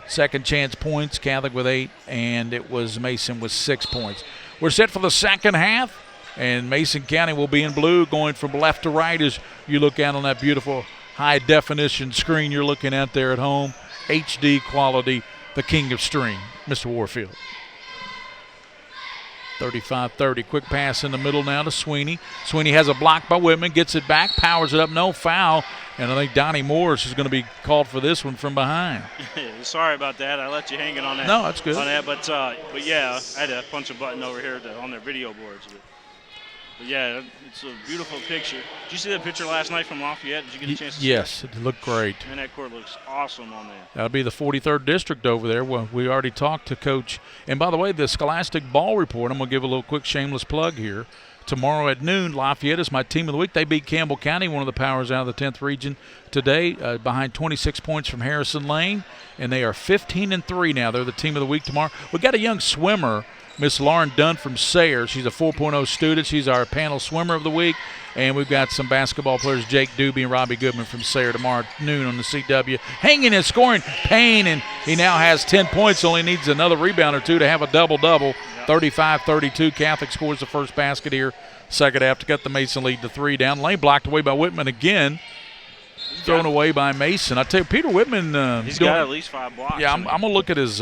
Second chance points, Catholic with 8, and it was Mason with 6 points. We're set for the second half, and Mason County will be in blue going from left to right as you look out on that beautiful high-definition screen you're looking at there at home. HD quality, the king of stream, Mr. Warfield. 35-30. Quick pass in the middle now to Sweeney. Sweeney has a block by Whitman, gets it back, powers it up, no foul. And I think Donnie Morris is going to be called for this one from behind. Sorry about that. I let you hanging on that. No, that's good. On that, but yeah, I had to punch a button over here on their video boards. But yeah, it's a beautiful picture. Did you see that picture last night from Lafayette? Did you get a chance to see Yes, it looked great. And that court looks awesome on there. That'll be the 43rd District over there. Well, we already talked to Coach. And by the way, the Scholastic Ball Report, I'm going to give a little quick shameless plug here. Tomorrow at noon, Lafayette is my team of the week. They beat Campbell County, one of the powers out of the 10th region today, behind 26 points from Harrison Lane. And they are 15-3 now. They're the team of the week tomorrow. We got a young swimmer, Miss Lauren Dunn from Sayre. She's a 4.0 student. She's our panel swimmer of the week. And we've got some basketball players, Jake Doobie and Robbie Goodman from Sayre tomorrow at noon on the CW. Hanging and scoring, Payne, and he now has 10 points. Only needs another rebound or two to have a double-double. 35-32. Catholic scores the first basket here. Second half to cut the Mason lead to 3 down. Lane blocked away by Whitman again. Thrown away by Mason. I tell you, Peter Whitman. He's got at least 5 blocks. Yeah, I'm going to look at his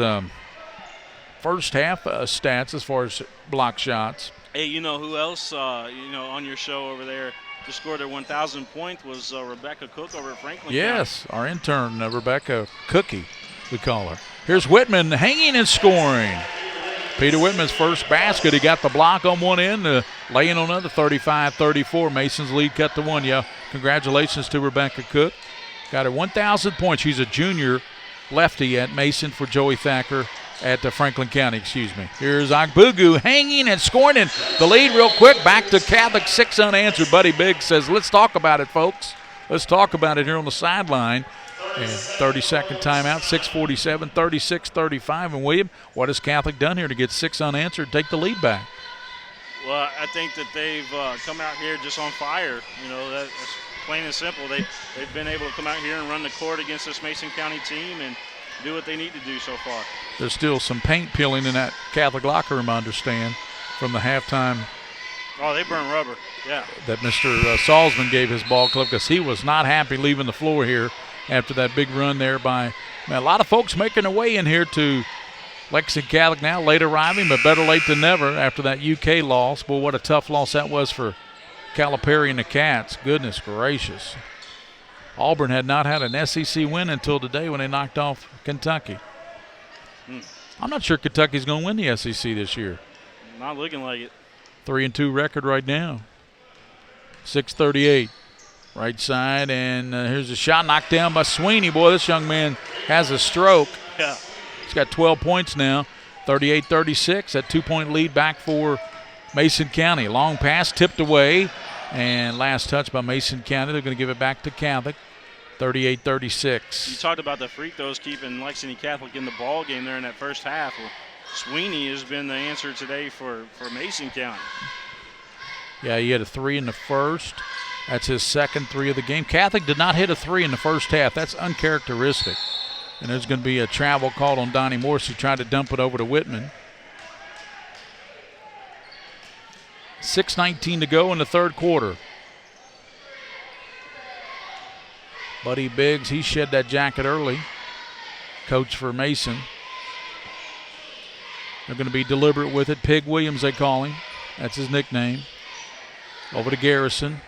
first half stats as far as block shots. Hey, you know who else, on your show over there just scored their 1,000th point was Rebecca Cook over at Franklin. Yes, our intern, Rebecca Cookie, we call her. Here's Whitman hanging and scoring. Peter Whitman's first basket. He got the block on one end, laying on another. 35-34. Mason's lead cut to 1. Yeah, congratulations to Rebecca Cook. Got her 1,000 points. She's a junior lefty at Mason for Joey Thacker at Franklin County, Here's Agbugu hanging and scoring, and the lead real quick. Back to Catholic, 6 unanswered. Buddy Biggs says, let's talk about it, folks. Let's talk about it here on the sideline. And 30-second timeout, 6:47, 36-35. And William, what has Catholic done here to get 6 unanswered and take the lead back? Well, I think that they've come out here just on fire. That's plain and simple. They've been able to come out here and run the court against this Mason County team and do what they need to do so far. There's still some paint peeling in that Catholic locker room, I understand, from the halftime. Oh, they burn rubber, yeah. That Mr. Salzman gave his ball club because he was not happy leaving the floor here after that big run there by a lot of folks making their way in here to Lexington Catholic now, late arriving, but better late than never after that UK loss. Boy, what a tough loss that was for Calipari and the Cats. Goodness gracious. Auburn had not had an SEC win until today when they knocked off Kentucky. I'm not sure Kentucky's going to win the SEC this year. Not looking like it. 3-2 record right now. 6:38. Right side, and here's a shot knocked down by Sweeney. Boy, this young man has a stroke. Yeah. He's got 12 points now. 38-36. That 2-point lead back for Mason County. Long pass tipped away, and last touch by Mason County. They're going to give it back to Catholic, 38-36. You talked about the free throws keeping Lexington Catholic in the ball game there in that first half. Well, Sweeney has been the answer today for Mason County. Yeah, he had a 3 in the first. That's his second 3 of the game. Catholic did not hit a 3 in the first half. That's uncharacteristic. And there's going to be a travel called on Donnie Morse, who tried to dump it over to Whitman. 6:19 to go in the third quarter. Buddy Biggs, he shed that jacket early. Coach for Mason. They're going to be deliberate with it. Pig Williams, they call him. That's his nickname. Over to Garrison.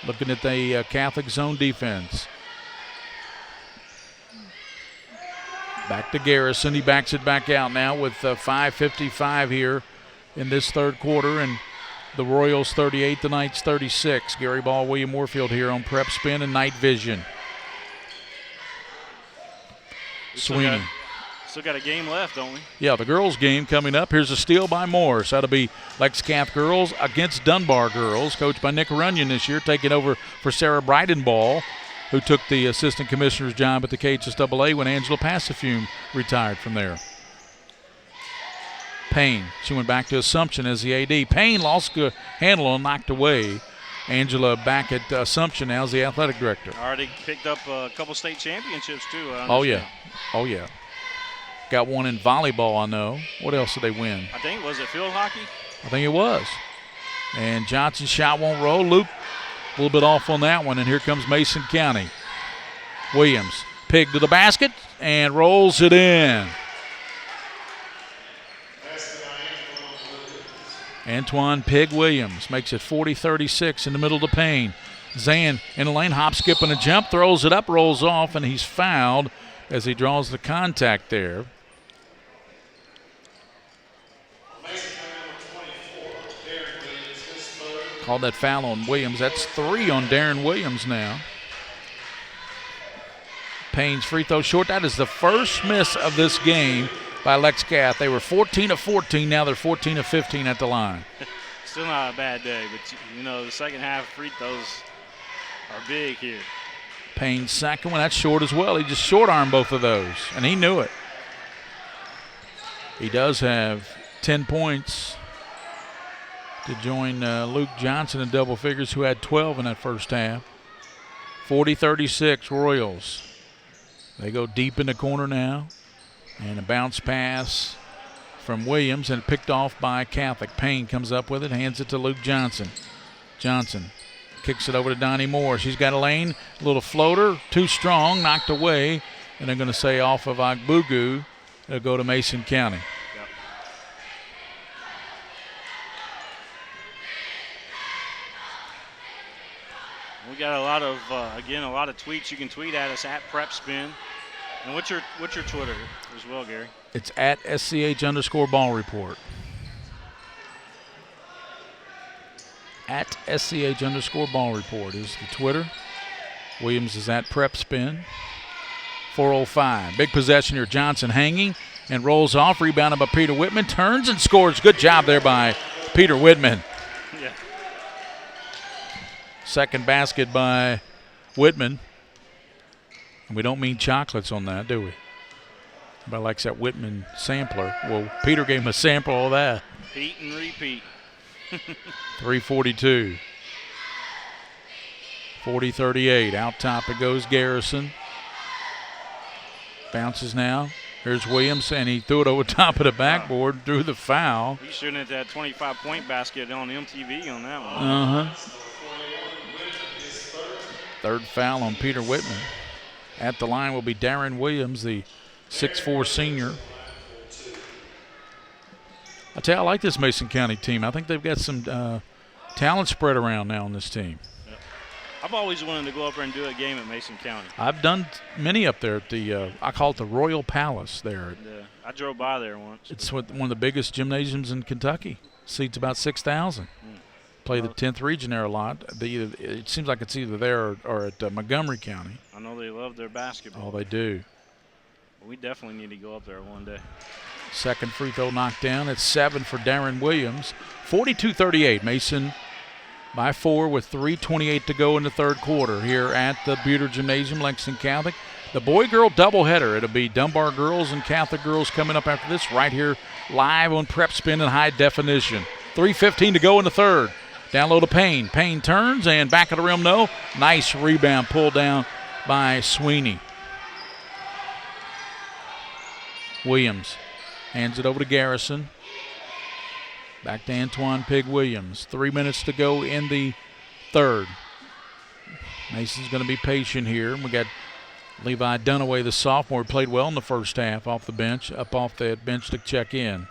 Looking at the Catholic zone defense. Back to Garrison. He backs it back out now with 5:55 here in this third quarter. And the Royals 38, the Knights 36. Gary Ball, William Warfield here on PrepSpin and Night Vision. Sweeney. Still got a game left, don't we? Yeah, the girls' game coming up. Here's a steal by Morris. That'll be Lex-Cath girls against Dunbar girls, coached by Nick Runyon this year, taking over for Sarah Bridenball, who took the assistant commissioner's job at the KHSAA when Angela Passafume retired from there. Payne, she went back to Assumption as the AD. Payne lost a handle and knocked away. Angela back at Assumption now as the athletic director. Already picked up a couple state championships, too. Oh, yeah. Oh, yeah. Got one in volleyball, I know. What else did they win? I think, was it field hockey? I think it was. And Johnson's shot won't roll. Luke a little bit off on that one, and here comes Mason County. Williams, Pig to the basket, and rolls it in. Antoine Pig Williams makes it 40-36 in the middle of the Payne. Zan in the lane, hop, skip, and a jump, throws it up, rolls off, and he's fouled as he draws the contact there. Called that foul on Williams. That's 3 on Darren Williams now. Payne's free throw short. That is the first miss of this game by Lex-Cath. They were 14 of 14. Now they're 14 of 15 at the line. Still not a bad day, but, you know, the second half free throws are big here. Payne's second one. That's short as well. He just short-armed both of those, and he knew it. He does have 10 points to join Luke Johnson in double figures, who had 12 in that first half. 40-36 Royals. They go deep in the corner now. And a bounce pass from Williams and picked off by Catholic. Payne comes up with it, hands it to Luke Johnson. Johnson kicks it over to Donnie Moore. She's got a lane, a little floater, too strong, knocked away. And they're going to say off of Agbugu. They'll go to Mason County. Yep. We got a lot of, again, a lot of tweets. You can tweet at us at PrepSpin. And what's your Twitter as well, Gary? It's at SCH_ball report. At SCH_ball report is the Twitter. Williams is at PrepSpin. 4:05. Big possession here. Johnson hanging and rolls off. Rebounded by Peter Whitman. Turns and scores. Good job there by Peter Whitman. Yeah. Second basket by Whitman. And we don't mean chocolates on that, do we? Everybody likes that Whitman sampler. Well, Peter gave him a sample of that. Repeat and repeat. 3:42. 40-38. Out top it goes Garrison. Bounces now. Here's Williams, and he threw it over top of the backboard, drew the foul. He's shooting at that 25-point basket on MTV on that one. Uh-huh. Third foul on Peter Whitman. At the line will be Darren Williams, the 6'4 senior. I tell you, I like this Mason County team. I think they've got some talent spread around now on this team. Yep. I've always wanted to go up there and do a game at Mason County. I've done many up there at the, I call it the Royal Palace there. Yeah, I drove by there once. It's one of the biggest gymnasiums in Kentucky. Seats about 6,000. Play the 10th region there a lot. It seems like it's either there or at Montgomery County. I know they love their basketball. Oh, they do. We definitely need to go up there one day. Second free throw knocked down. It's 7 for Darren Williams. 42-38. Mason by 4 with 3:28 to go in the third quarter here at the Buter Gymnasium, Lexington Catholic. The boy-girl doubleheader. It'll be Dunbar girls and Catholic girls coming up after this right here live on PrepSpin in high definition. 3:15 to go in the third. Down low to Payne. Payne turns and back of the rim, no. Nice rebound pulled down by Sweeney. Williams hands it over to Garrison. Back to Antoine Pig-Williams. 3 minutes to go in the third. Mason's going to be patient here. We got Levi Dunaway, the sophomore, played well in the first half off the bench, up off the bench to check in.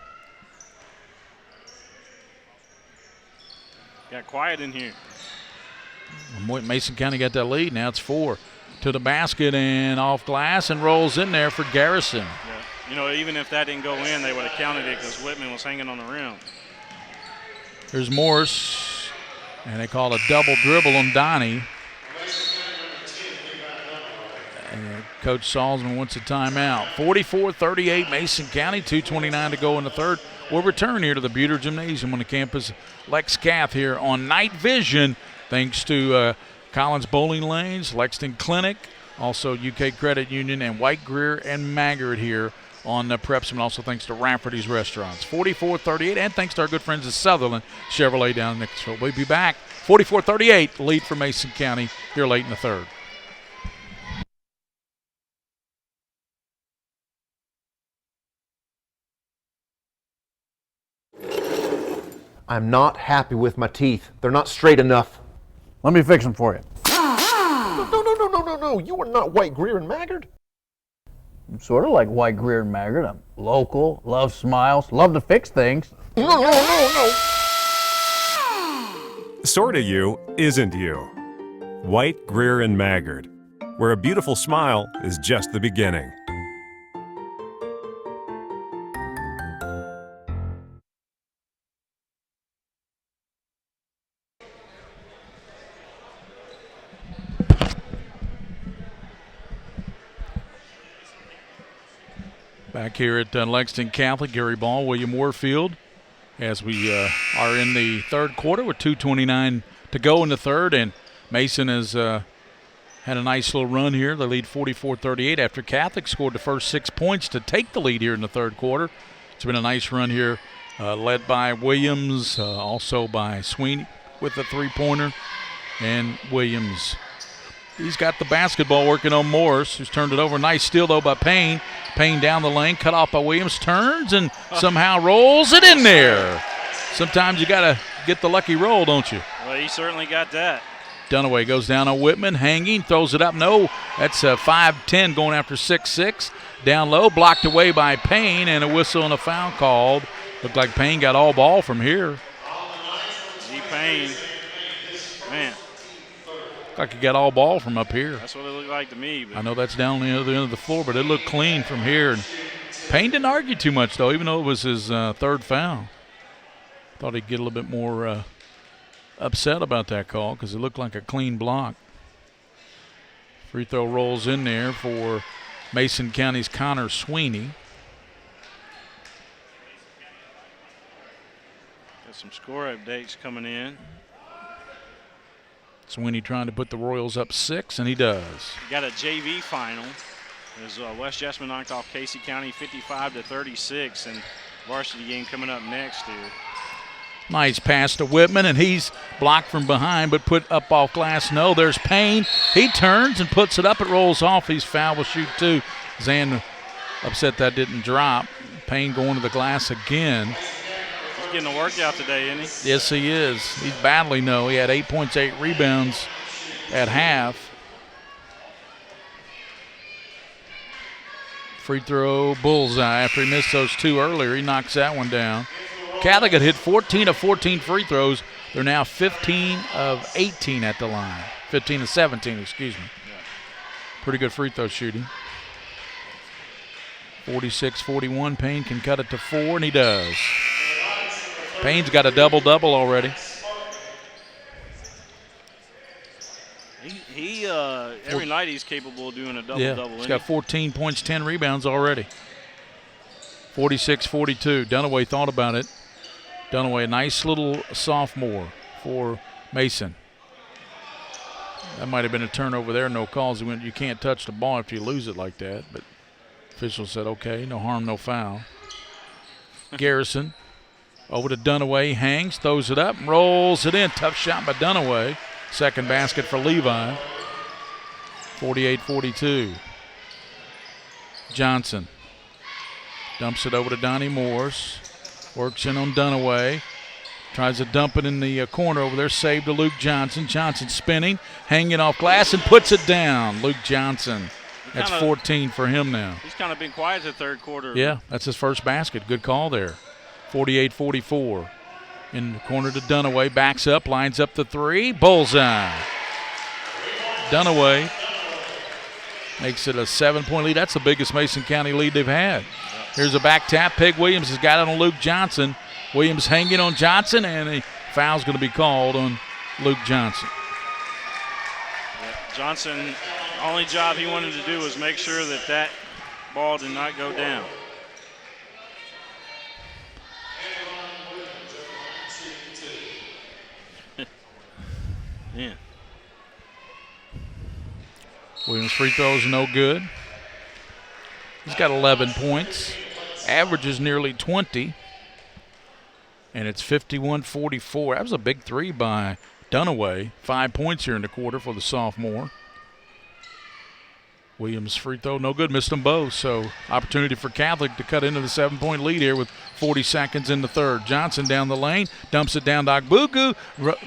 Got quiet in here. Mason County got that lead. Now it's 4 to the basket and off glass and rolls in there for Garrison. Yeah. You know, even if that didn't go in, they would have counted it because Whitman was hanging on the rim. Here's Morse, and they call a double dribble on Donnie. And Coach Salzman wants a timeout. 44-38, Mason County, 2:29 to go in the third. We'll return here to the Buter Gymnasium on the campus Lex Cath here on Night Vision, thanks to Collins Bowling Lanes, Lexington Clinic, also UK Credit Union, and White, Greer, and Maggard here on the PrepSpin. Also thanks to Rafferty's Restaurants. 44-38, and thanks to our good friends at Sutherland Chevrolet down in Nixville. We'll be back. 44-38, lead for Mason County here late in the third. I'm not happy with my teeth. They're not straight enough. Let me fix them for you. No. You are not White, Greer, and Maggard. I'm sort of like White, Greer, and Maggard. I'm local, love smiles, love to fix things. No. Sorta you isn't you. White, Greer, and Maggard, where a beautiful smile is just the beginning. Back here at Lexington Catholic, Gary Ball, William Warfield, as we are in the third quarter with 2:29 to go in the third, and Mason has had a nice little run here. They lead 44-38 after Catholic scored the first 6 points to take the lead here in the third quarter. It's been a nice run here, led by Williams, also by Sweeney with the three-pointer, and Williams. He's got the basketball working on Morris, who's turned it over. Nice steal, though, by Payne. Payne down the lane, cut off by Williams, turns and somehow rolls it in there. Sometimes you got to get the lucky roll, don't you? Well, he certainly got that. Dunaway goes down on Whitman, hanging, throws it up. No, that's 5-10 going after 6-6. Down low, blocked away by Payne, and a whistle and a foul called. Looked like Payne got all ball from here. G. Payne, man. Like he got all ball from up here. That's what it looked like to me. But I know that's down the other end of the floor, but it looked clean from here. And Payne didn't argue too much, though, even though it was his third foul. Thought he'd get a little bit more upset about that call because it looked like a clean block. Free throw rolls in there for Mason County's Connor Sweeney. got some score updates coming in. Sweeney trying to put the Royals up 6, and he does. Got a JV final as West Jessamine knocked off Casey County 55-36, and varsity game coming up next here. Nice pass to Whitman, and he's blocked from behind, but put up off glass. No, there's Payne. He turns and puts it up. It rolls off. He's foul, will shoot two. Zan upset that didn't drop. Payne going to the glass again. He's getting a workout today, isn't he? Yes, he is. He's battling, though. He had 8 points, 8 rebounds at half. Free throw bullseye after he missed those two earlier. He knocks that one down. Catholic had hit 14 of 14 free throws. They're now 15 of 18 at the line. 15 of 17, excuse me. Pretty good free throw shooting. 46-41. Payne can cut it to 4, and he does. Payne's got a double-double already. He every night he's capable of doing a double-double. Yeah, he's got 14 points, 10 rebounds already. 46-42. Dunaway thought about it. Dunaway, a nice little sophomore for Mason. That might have been a turnover there. No calls. He went, you can't touch the ball after you lose it like that. But official said, okay, no harm, no foul. Garrison over to Dunaway. Hangs, throws it up, rolls it in. Tough shot by Dunaway. Second basket for Levi. 48-42. Johnson dumps it over to Donnie Morse. Works in on Dunaway. Tries to dump it in the corner over there. Save to Luke Johnson. Johnson spinning, hanging off glass, and puts it down. Luke Johnson. That's 14 for him now. He's kind of been quiet the third quarter. Yeah, that's his first basket. Good call there. 48-44. In the corner to Dunaway. Backs up, lines up the three. Bullseye. Dunaway makes it a 7-point lead. That's the biggest Mason County lead they've had. Here's a back tap. Peg Williams has got it on Luke Johnson. Williams hanging on Johnson, and a foul's going to be called on Luke Johnson. Yeah, Johnson, the only job he wanted to do was make sure that that ball did not go down. Yeah. Williams' free throws are no good. He's got 11 points. Averages nearly 20. And it's 51-44. That was a big three by Dunaway. 5 points here in the quarter for the sophomore. Williams' free throw, no good. Missed them both. So opportunity for Catholic to cut into the 7-point lead here with 40 seconds in the third. Johnson down the lane, dumps it down to Agbugu,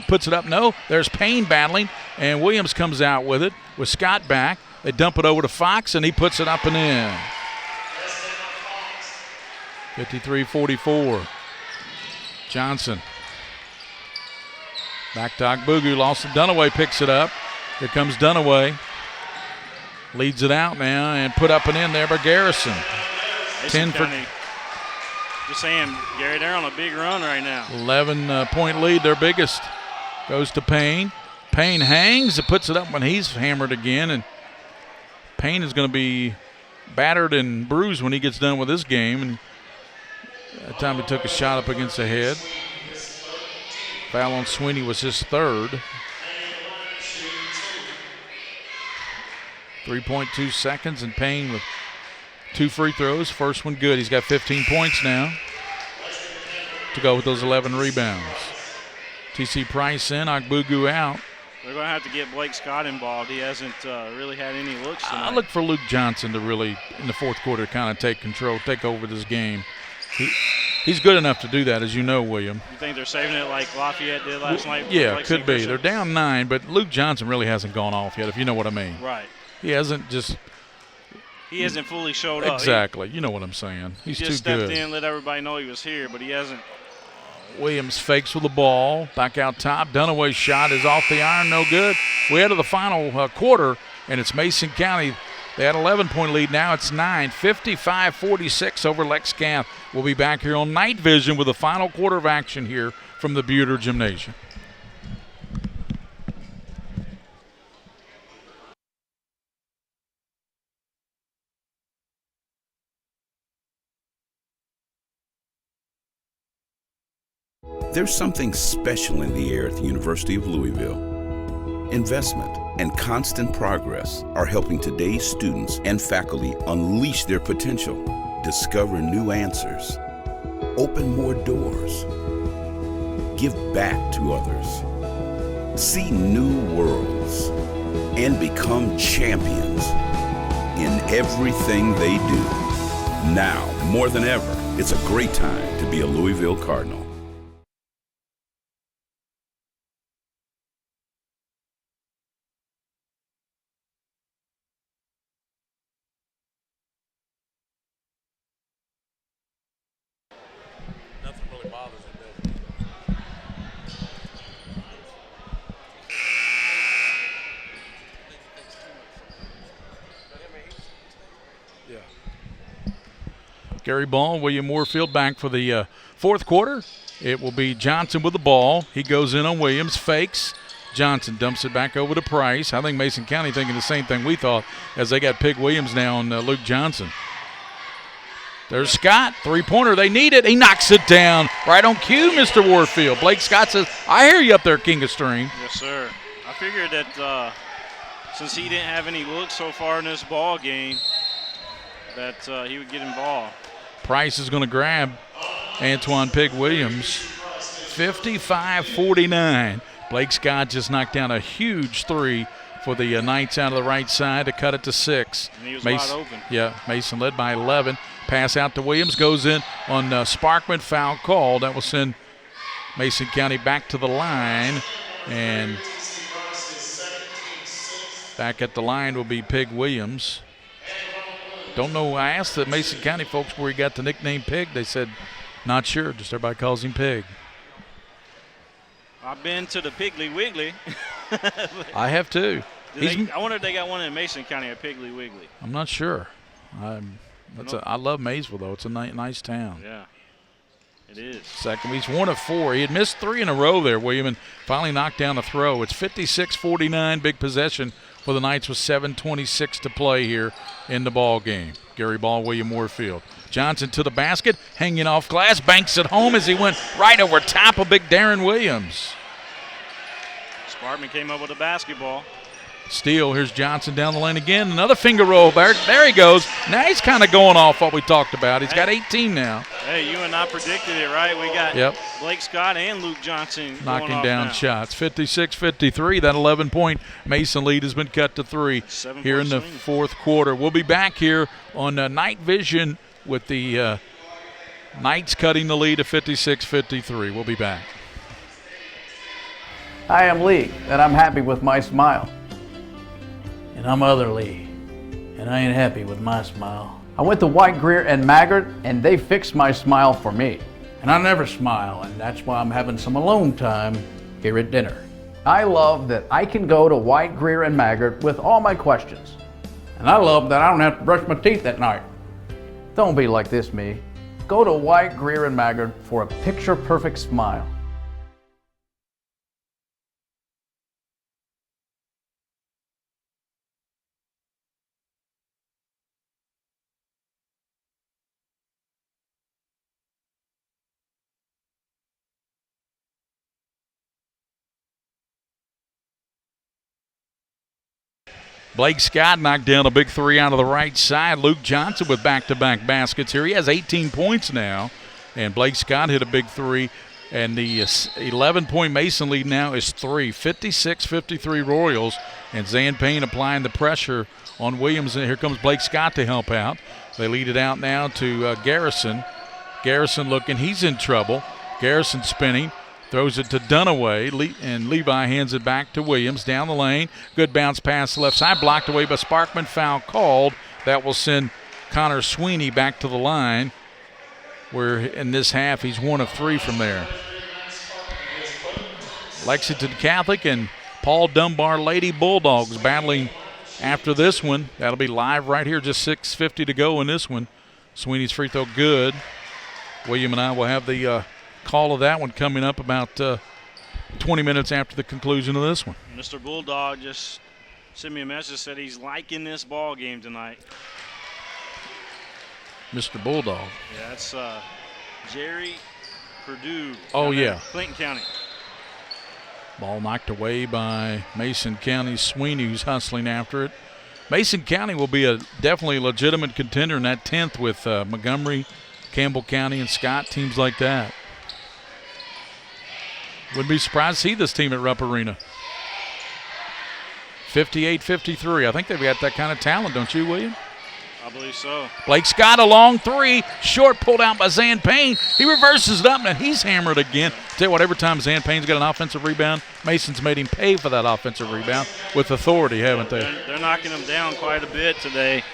puts it up. No, there's Payne battling, and Williams comes out with it with Scott back. They dump it over to Fox, and he puts it up and in. 53-44. Johnson. Back to Agbugu, lost it. Dunaway picks it up. Here comes Dunaway. Leads it out now and put up and in there by Garrison. 10 for. Just saying, Gary, they're on a big run right now. 11-point lead, their biggest. Goes to Payne. Payne hangs. It puts it up when he's hammered again. And Payne is going to be battered and bruised when he gets done with this game. And that time he took a shot up against the head. Foul on Sweeney was his third. 3.2 seconds, and Payne with 2 free throws. First one good. He's got 15 points now to go with those 11 rebounds. T.C. Price in, Agbugu out. They're going to have to get Blake Scott involved. He hasn't really had any looks tonight. I look for Luke Johnson to really, in the fourth quarter, kind of take control, take over this game. He's good enough to do that, as you know, William. You think they're saving it like Lafayette did last night? Yeah, could be. They're down 9, but Luke Johnson really hasn't gone off yet, if you know what I mean. Right. He hasn't just. He hasn't fully showed up. Exactly. You know what I'm saying. He's just too good. stepped in, let everybody know he was here, but he hasn't. Williams fakes with the ball. Back out top. Dunaway's shot is off the iron. No good. We head to the final quarter, and it's Mason County. They had an 11-point lead. Now it's 9. 55-46 over Lex Cath. We'll be back here on Night Vision with the final quarter of action here from the Buter Gymnasium. There's something special in the air at the University of Louisville. Investment and constant progress are helping today's students and faculty unleash their potential, discover new answers, open more doors, give back to others, see new worlds, and become champions in everything they do. Now, more than ever, it's a great time to be a Louisville Cardinal. Gary Ball, William Moorfield back for the fourth quarter. It will be Johnson with the ball. He goes in on Williams, fakes. Johnson dumps it back over to Price. I think Mason County thinking the same thing we thought as they got Pig Williams now on Luke Johnson. There's Scott, three-pointer. They need it. He knocks it down right on cue, Mr. Warfield. Blake Scott says, I hear you up there, King of Stream. Yes, sir. I figured that since he didn't have any looks so far in this ball game, that he would get involved. Price is going to grab Antoine Pig Williams. 55-49. Blake Scott just knocked down a huge three for the Knights out of the right side to cut it to 6. And he was Mason, wide open. Yeah, Mason led by 11. Pass out to Williams, goes in on Sparkman, foul call. That will send Mason County back to the line. And back at the line will be Pig Williams. Don't know, I asked the Mason County folks where he got the nickname Pig. They said, not sure, just everybody calls him Pig. I've been to the Piggly Wiggly. I have too. I wonder if they got one in Mason County at Piggly Wiggly. I'm not sure. I love Maysville, though. It's a nice town. Yeah, it is. Second, he's 1 of 4. He had missed 3 in a row there, William, and finally knocked down a throw. It's 56-49, big possession for the Knights with 7:26 to play here in the ball game. Gary Ball, William Warfield. Johnson to the basket, hanging off glass, banks it home as he went right over top of big Darren Williams. Sparkman came up with a basketball. Steele, here's Johnson down the lane again. Another finger roll. There he goes. Now he's kind of going off what we talked about. He's got 18 now. Hey, you and I predicted it, right? We got Blake Scott and Luke Johnson knocking down shots. 56-53. That 11-point Mason lead has been cut to 3 here in the fourth quarter. We'll be back here on Night Vision with the Knights cutting the lead to 56-53. We'll be back. I am Lee, and I'm happy with my smile. And I'm other Lee, and I ain't happy with my smile. I went to White, Greer, and Maggard, and they fixed my smile for me. And I never smile, and that's why I'm having some alone time here at dinner. I love that I can go to White, Greer, and Maggard with all my questions. And I love that I don't have to brush my teeth at night. Don't be like this, me. Go to White, Greer, and Maggard for a picture-perfect smile. Blake Scott knocked down a big 3 out of the right side. Luke Johnson with back-to-back baskets here. He has 18 points now. And Blake Scott hit a big 3. And the 11-point Mason lead now is 3. 56-53 Royals. And Zan Payne applying the pressure on Williams. And here comes Blake Scott to help out. They lead it out now to Garrison. Garrison looking. He's in trouble. Garrison spinning. Throws it to Dunaway, and Levi hands it back to Williams down the lane. Good bounce pass left side, blocked away by Sparkman. Foul called. That will send Connor Sweeney back to the line, where in this half he's 1 of 3 from there. Lexington Catholic and Paul Dunbar Lady Bulldogs battling after this one. That'll be live right here, just 6:50 to go in this one. Sweeney's free throw good. William and I will have the call of that one coming up about 20 minutes after the conclusion of this one. Mr. Bulldog just sent me a message, said he's liking this ball game tonight. Mr. Bulldog. Yeah, that's Jerry Purdue. Oh, yeah. Clinton County. Ball knocked away by Mason County. Sweeney, who's hustling after it. Mason County will be definitely a legitimate contender in that 10th with Montgomery, Campbell County, and Scott, teams like that. Wouldn't be surprised to see this team at Rupp Arena. 58-53. I think they've got that kind of talent, don't you, William? I believe so. Blake Scott, a long 3. Short, pulled out by Zan Payne. He reverses it up, and he's hammered again. Tell you what, every time Zan Payne's got an offensive rebound, Mason's made him pay for that offensive rebound with authority, haven't they? They're knocking him down quite a bit today.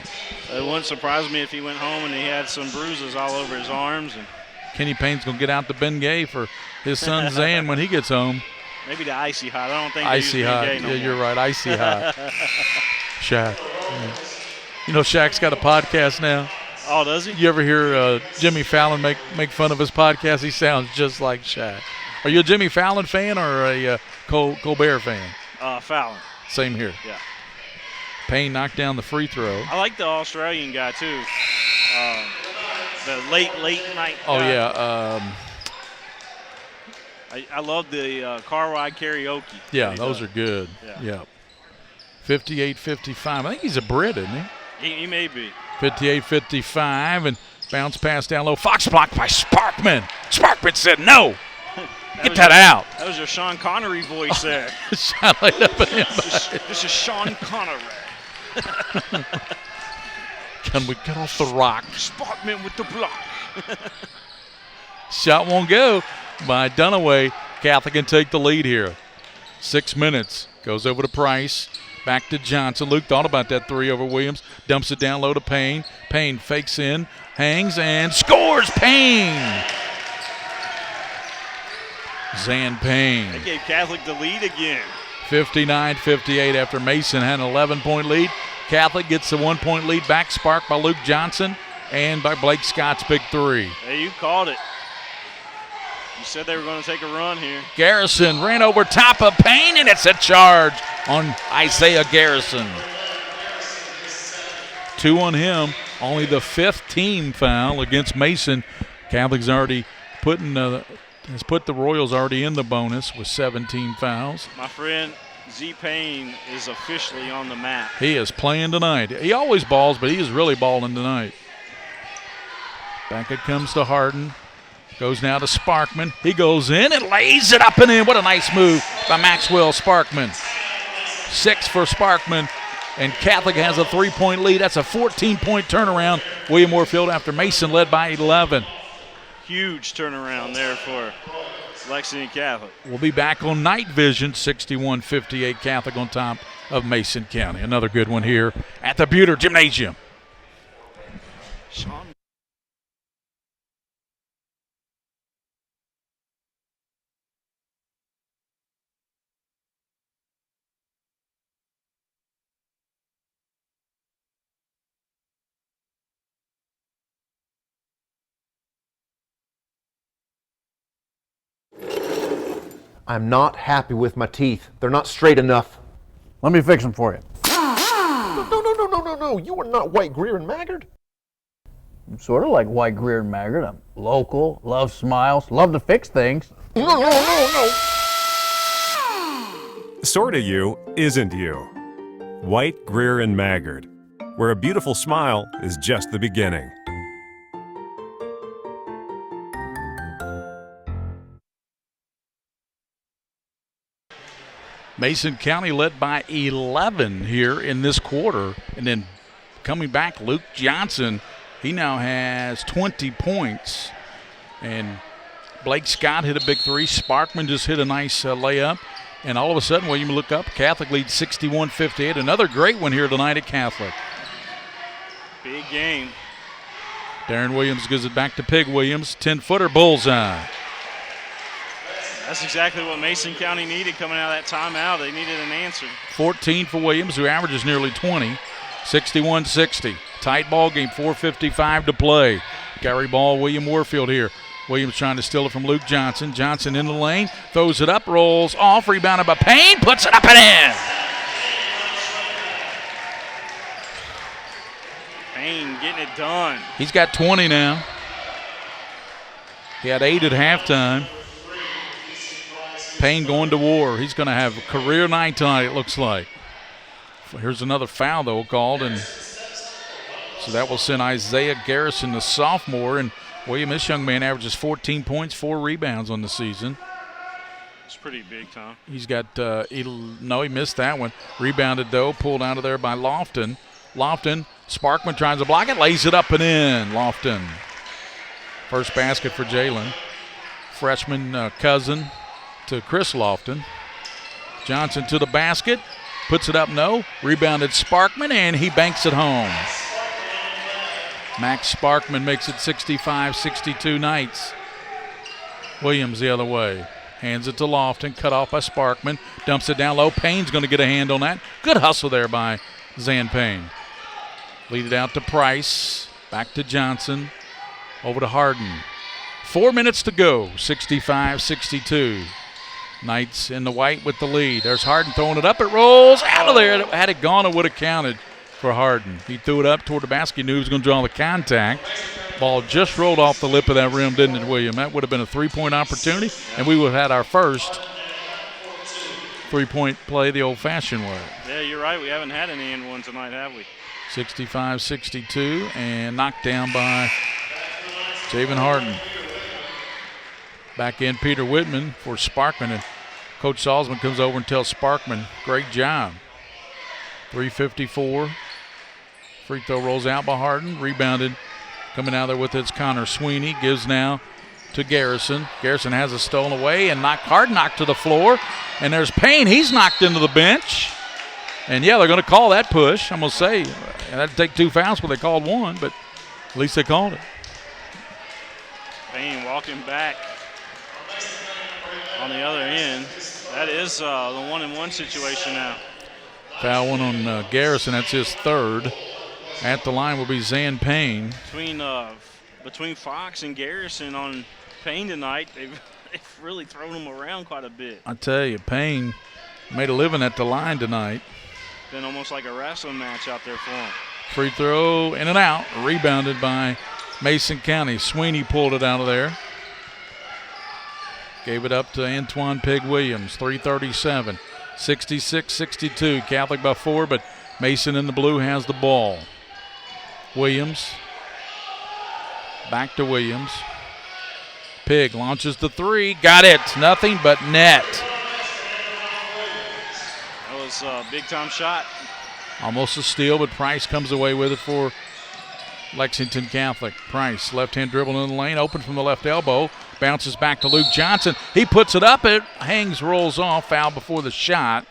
It wouldn't surprise me if he went home and he had some bruises all over his arms. And Kenny Payne's going to get out to Bengay for his son Zan when he gets home. Maybe the Icy Hot. I don't think Icy Hot. No yeah, more. You're right. Icy Hot. Shaq. Yeah. You know Shaq's got a podcast now. Oh, does he? You ever hear Jimmy Fallon make fun of his podcast? He sounds just like Shaq. Are you a Jimmy Fallon fan or a Colbert fan? Fallon. Same here. Yeah. Payne knocked down the free throw. I like the Australian guy, too. The late night. Oh, yeah. I love the car ride karaoke. Yeah, those are good. Yeah. 58-55. I think he's a Brit, isn't he? He may be. 58-55, and bounce pass down low. Fox blocked by Sparkman. Sparkman said no. Get that out. That was your Sean Connery voice there. Shot right up at him. This is Sean Connery. Can we get off the rock? Sparkman with the block. Shot won't go by Dunaway. Catholic can take the lead here. 6 minutes. Goes over to Price. Back to Johnson. Luke thought about that three over Williams. Dumps it down low to Payne. Payne fakes in, hangs, and scores. Payne. Zan Payne. They gave Catholic the lead again. 59-58 after Mason had an 11-point lead. Catholic gets the 1-point lead back, sparked by Luke Johnson and by Blake Scott's big three. Hey, you called it. You said they were going to take a run here. Garrison ran over top of Payne, and it's a charge on Isaiah Garrison. 2 on him, only the 5th team foul against Mason. Catholic's already has put the Royals already in the bonus with 17 fouls. My friend Z Payne is officially on the map. He is playing tonight. He always balls, but he is really balling tonight. Back it comes to Harden. Goes now to Sparkman. He goes in and lays it up and in. What a nice move by Maxwell Sparkman. 6 for Sparkman, and Catholic has a 3-point lead. That's a 14-point turnaround. William Warfield after Mason led by 11. Huge turnaround there for Lexington Catholic. We'll be back on Night Vision. 61-58 Catholic on top of Mason County. Another good one here at the Buter Gymnasium. Sean. I'm not happy with my teeth. They're not straight enough. Let me fix them for you. No. You are not White, Greer, and Maggard. I'm sort of like White, Greer, and Maggard. I'm local, love smiles, love to fix things. No. Sorta you isn't you. White, Greer, and Maggard, where a beautiful smile is just the beginning. Mason County led by 11 here in this quarter. And then coming back, Luke Johnson, he now has 20 points. And Blake Scott hit a big three. Sparkman just hit a nice layup. And all of a sudden, when you look up, Catholic leads 61-58. Another great one here tonight at Catholic. Big game. Darren Williams gives it back to Pig Williams. 10-footer bullseye. That's exactly what Mason County needed coming out of that timeout. They needed an answer. 14 for Williams, who averages nearly 20. 61-60. Tight ball game, 4:55 to play. Carry ball, William Warfield here. Williams trying to steal it from Luke Johnson. Johnson in the lane, throws it up, rolls off, rebounded by Payne, puts it up and in. Payne getting it done. He's got 20 now. He had 8 at halftime. Payne going to war. He's going to have a career night tonight, it looks like. Here's another foul, though, called, and so that will send Isaiah Garrison, the sophomore, and William, this young man, averages 14 points, 4 rebounds on the season. It's pretty big, Tom. He's got, he missed that one. Rebounded, though, pulled out of there by Lofton. Sparkman tries to block it, lays it up and in. Lofton. First basket for Jalen. Freshman cousin to Chris Lofton. Johnson to the basket, puts it up, no. Rebounded Sparkman, and he banks it home. Max Sparkman makes it 65-62 Knights. Williams the other way. Hands it to Lofton, cut off by Sparkman. Dumps it down low. Payne's going to get a hand on that. Good hustle there by Zan Payne. Lead it out to Price. Back to Johnson. Over to Harden. 4 minutes to go. 65-62. Knights in the white with the lead. There's Harden throwing it up. It rolls out of there. Had it gone, it would have counted. for Harden. He threw it up toward the basket. He knew he was going to draw the contact. Ball just rolled off the lip of that rim, didn't it, William? That would have been a three-point opportunity, and we would have had our first three-point play the old-fashioned way. Yeah, you're right. We haven't had any in one tonight, have we? 65-62, and knocked down by Javen Harden. Back in Peter Whitman for Sparkman, and Coach Salzman comes over and tells Sparkman, great job. 3:54. Free throw rolls out by Harden. Rebounded. Coming out there with it's Connor Sweeney. Gives now to Garrison. Garrison has it stolen away and Harden knocked to the floor. And there's Payne. He's knocked into the bench. And, yeah, they're going to call that push. I'm going to say that'd take 2 fouls, but they called 1. But at least they called it. Payne walking back on the other end. That is the 1-and-1 situation now. Foul one on Garrison. That's his third. At the line will be Zan Payne. Between Fox and Garrison on Payne tonight, they've really thrown him around quite a bit. I tell you, Payne made a living at the line tonight. Been almost like a wrestling match out there for him. Free throw in and out. Rebounded by Mason County. Sweeney pulled it out of there. Gave it up to Antoine Pig Williams. 3:37. 66-62. Catholic by 4, but Mason in the blue has the ball. Williams. Back to Williams. Pig launches the 3. Got it. Nothing but net. That was a big-time shot. Almost a steal, but Price comes away with it for Lexington Catholic. Price, left-hand dribble in the lane, open from the left elbow. Bounces back to Luke Johnson. He puts it up. It hangs, rolls off. Foul before the shot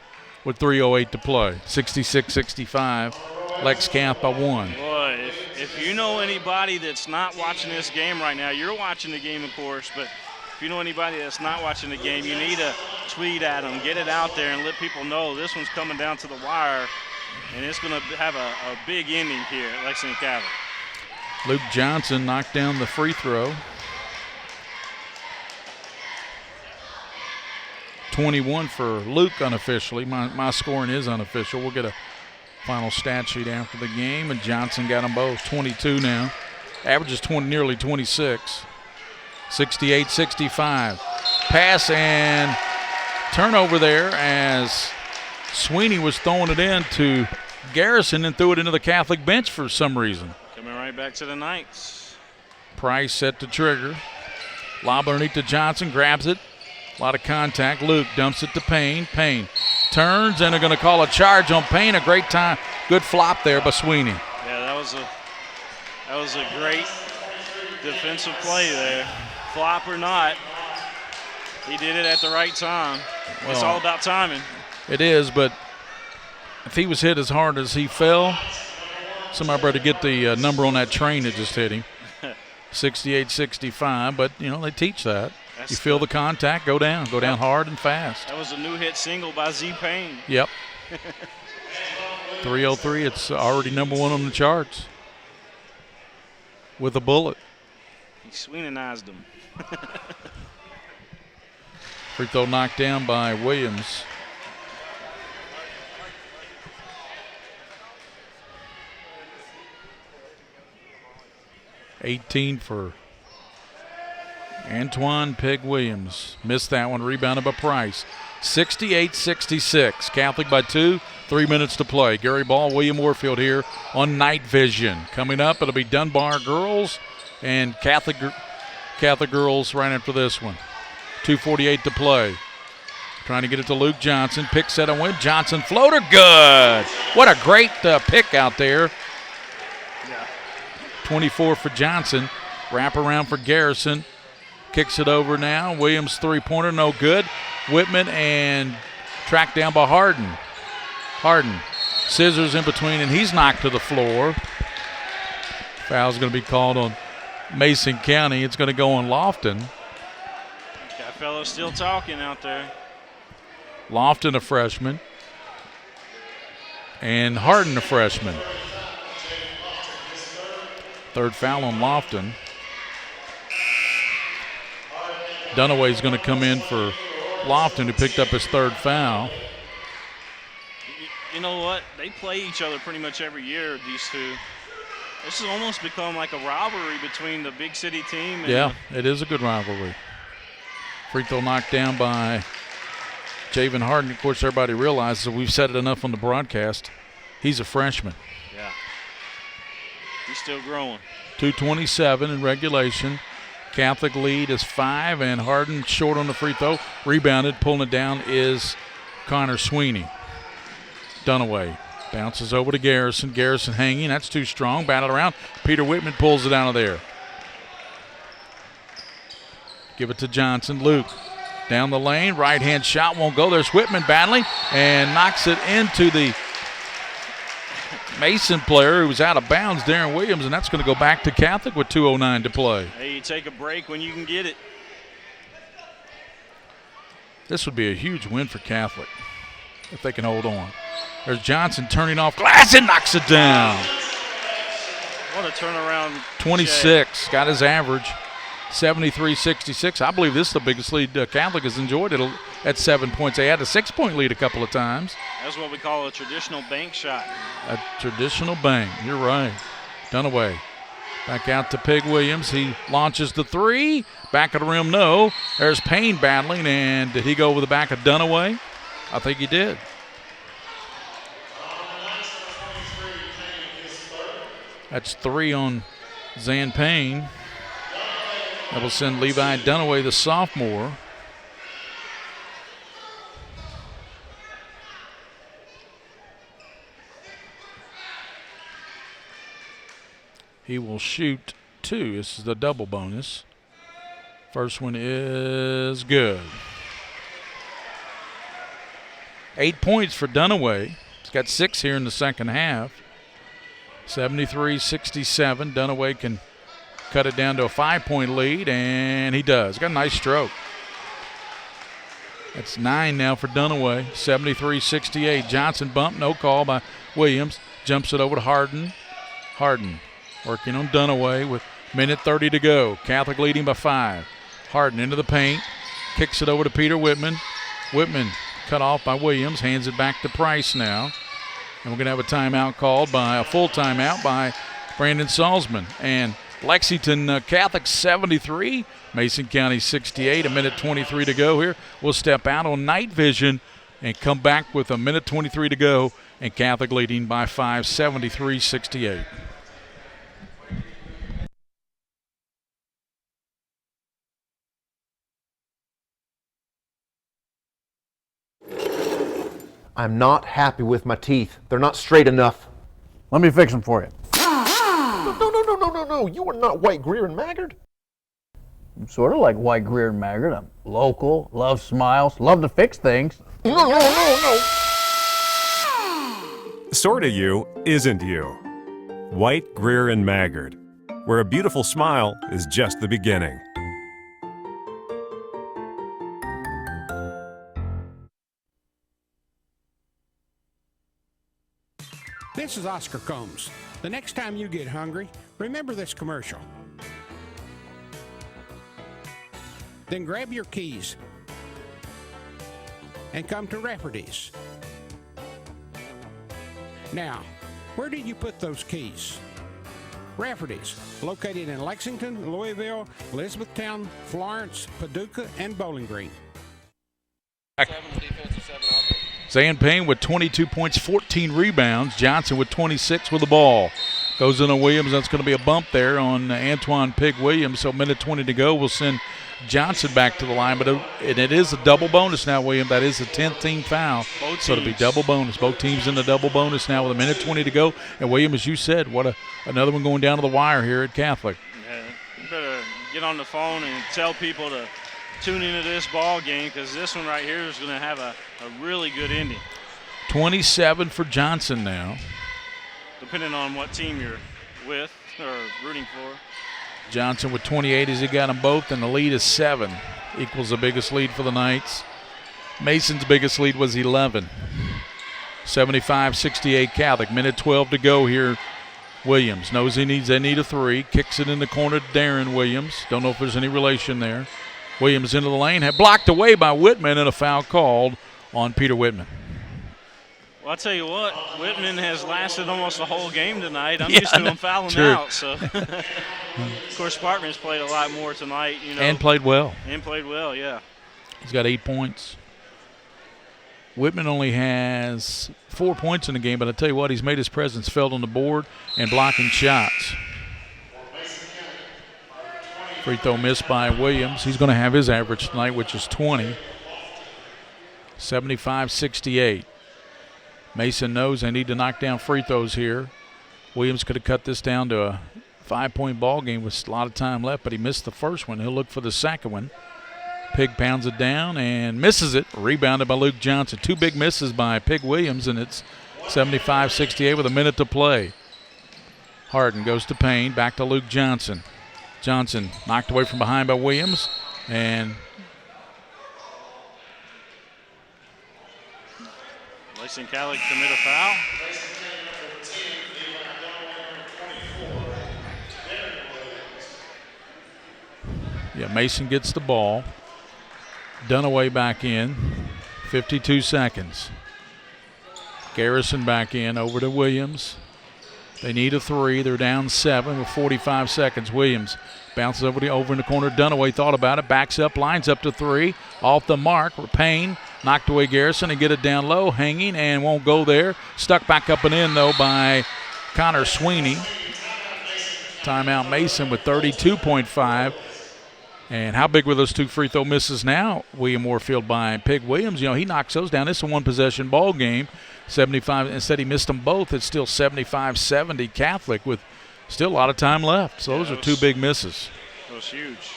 with 3:08 to play. 66-65. Lex Cath by 1. Boy, if you know anybody that's not watching this game right now, you're watching the game, of course, but if you know anybody that's not watching the game, you need to tweet at them, get it out there, and let people know this one's coming down to the wire, and it's going to have a big ending here at Lexington Catholic. Luke Johnson knocked down the free throw. 21 for Luke unofficially. My scoring is unofficial. We'll get a final stat sheet after the game, and Johnson got them both. 22 now. Averages nearly 26. 68-65. Pass and turnover there as Sweeney was throwing it in to Garrison and threw it into the Catholic bench for some reason. Coming right back to the Knights. Price set to trigger. Lob underneath to Johnson, grabs it. A lot of contact. Luke dumps it to Payne. Payne turns, and they're going to call a charge on Payne. A great time. Good flop there by Sweeney. Yeah, that was a great defensive play there. Flop or not, he did it at the right time. Well, it's all about timing. It is, but if he was hit as hard as he fell, somebody better get the number on that train that just hit him. 68-65, but, they teach that. You feel the contact, go down hard and fast. That was a new hit single by Z Payne. Yep. 303, it's already number 1 on the charts with a bullet. He Sweeneyized him. Free throw knocked down by Williams. $18 for Antoine Pig Williams. Missed that one. Rebounded by Price. 68-66. Catholic by 2. 3 minutes to play. Gary Ball, William Warfield here on Night Vision. Coming up, it'll be Dunbar girls and Catholic girls right after this one. 2:48 to play. Trying to get it to Luke Johnson. Pick set and win. Johnson floater. Good. What a great pick out there. 24 for Johnson. Wrap around for Garrison. Kicks it over now. Williams three-pointer, no good. Whitman and tracked down by Harden. Harden. Scissors in between, and he's knocked to the floor. Foul's going to be called on Mason County. It's going to go on Lofton. Got fellows still talking out there. Lofton, a freshman. And Harden, a freshman. Third foul on Lofton. Dunaway's going to come in for Lofton, who picked up his third foul. you know what? They play each other pretty much every year, these two. This has almost become like a rivalry between the big city team. And it is a good rivalry. Free throw knocked down by Javen Harden. Of course, everybody realizes, we've said it enough on the broadcast, he's a freshman. Yeah. He's still growing. 2:27 in regulation. Catholic lead is 5, and Harden short on the free throw. Rebounded, pulling it down is Connor Sweeney. Dunaway bounces over to Garrison. Garrison hanging. That's too strong. Battled around. Peter Whitman pulls it out of there. Give it to Johnson. Luke down the lane. Right-hand shot won't go. There's Whitman battling and knocks it into the Mason player who was out of bounds, Darren Williams, and that's going to go back to Catholic with 2:09 to play. Hey, you take a break when you can get it. This would be a huge win for Catholic if they can hold on. There's Johnson turning off glass and knocks it down. What a turnaround. 26, got his average. 73-66. I believe this is the biggest lead Catholic has enjoyed at 7 points. They had a 6-point lead a couple of times. That's what we call a traditional bank shot. A traditional bank. You're right. Dunaway. Back out to Pig Williams. He launches the three. Back of the rim, no. There's Payne battling, and did he go over the back of Dunaway? I think he did. That's 3 on Zan Payne. That will send Levi Dunaway, the sophomore. He will shoot 2. This is the double bonus. First one is good. 8 points for Dunaway. He's got 6 here in the second half. 73-67. Dunaway can cut it down to a 5-point lead, and he does. Got a nice stroke. That's 9 now for Dunaway. 73-68. Johnson bump, no call by Williams. Jumps it over to Harden. Harden working on Dunaway with minute 30 to go. Catholic leading by 5. Harden into the paint. Kicks it over to Peter Whitman. Whitman cut off by Williams. Hands it back to Price now. And we're going to have a timeout called by a full timeout by Brandon Salzman. And Lexington Catholic 73, Mason County 68, a minute 23 to go here. We'll step out on night vision and come back with a minute 23 to go, and Catholic leading by 5, 73-68. I'm not happy with my teeth. They're not straight enough. Let me fix them for you. No. You are not White, Greer, and Maggard. I'm sort of like White, Greer, and Maggard. I'm local, love smiles, love to fix things. No. Sorta you isn't you. White, Greer, and Maggard, where a beautiful smile is just the beginning. This is Oscar Combs. The next time you get hungry, remember this commercial. Then grab your keys and come to Rafferty's. Now, where did you put those keys? Rafferty's, located in Lexington, Louisville, Elizabethtown, Florence, Paducah, and Bowling Green. Zan Payne with 22 points, 14 rebounds. Johnson with 26 with the ball. Goes into Williams. That's going to be a bump there on Antoine Pig Williams. So minute 20 to go. We'll send Johnson back to the line. But it is a double bonus now, William. That is a 10th team foul. So it'll be double bonus. Both teams in the double bonus now with a minute 20 to go. And William, as you said, another one going down to the wire here at Catholic. Yeah, you better get on the phone and tell people to tune into this ball game, because this one right here is going to have a really good ending. 27 for Johnson now. Depending on what team you're with or rooting for. Johnson with 28 as he got them both, and the lead is 7. Equals the biggest lead for the Knights. Mason's biggest lead was 11. 75-68 Catholic. Minute 12 to go here. Williams knows they need a 3. Kicks it in the corner to Darren Williams. Don't know if there's any relation there. Williams into the lane, had blocked away by Whitman, and a foul called on Peter Whitman. Well, I'll tell you what, Whitman has lasted almost the whole game tonight. I'm used to him fouling out. So, of course, Sparkman's played a lot more tonight. And played well. Yeah. He's got 8 points. Whitman only has 4 points in the game, but I tell you what, he's made his presence felt on the board and blocking shots. Free throw missed by Williams. He's going to have his average tonight, which is 20. 75-68. Mason knows they need to knock down free throws here. Williams could have cut this down to a 5-point ball game with a lot of time left, but he missed the first one. He'll look for the second one. Pig pounds it down and misses it. Rebounded by Luke Johnson. 2 big misses by Pig Williams, and it's 75-68 with a minute to play. Harden goes to Payne. Back to Luke Johnson. Johnson knocked away from behind by Williams, and Lexington Catholic commit a foul. Yeah, Mason gets the ball. Dunaway back in. 52 seconds. Garrison back in over to Williams. They need a 3. They're down 7 with 45 seconds. Williams bounces over in the corner. Dunaway thought about it. Backs up, lines up to 3. Off the mark. Payne knocked away Garrison and get it down low. Hanging and won't go there. Stuck back up and in, though, by Connor Sweeney. Timeout Mason with 32.5. And how big were those 2 free throw misses now? William Warfield by Pig Williams. He knocks those down. This is a one-possession ball game. 75. Instead, he missed them both. It's still 75-70 Catholic with still a lot of time left. So those are 2 big misses. That was huge.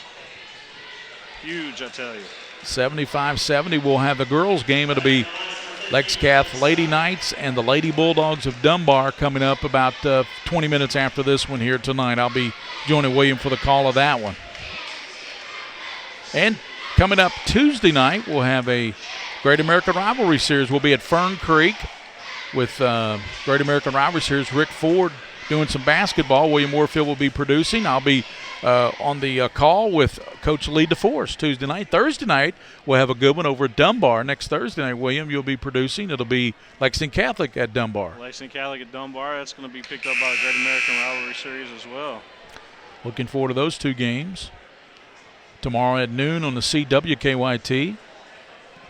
Huge, I tell you. 75-70. We'll have the girls' game. It'll be Lex Cath Lady Knights and the Lady Bulldogs of Dunbar coming up about 20 minutes after this one here tonight. I'll be joining William for the call of that one. And coming up Tuesday night, we'll have a Great American Rivalry Series. We'll be at Fern Creek with Great American Rivalry Series. Rick Ford doing some basketball. William Warfield will be producing. I'll be on the call with Coach Lee DeForest Tuesday night. Thursday night, we'll have a good one over at Dunbar. Next Thursday night, William, you'll be producing. It'll be Lexington Catholic at Dunbar. Lexington Catholic at Dunbar. That's going to be picked up by the Great American Rivalry Series as well. Looking forward to those 2 games. Tomorrow at noon on the CWKYT,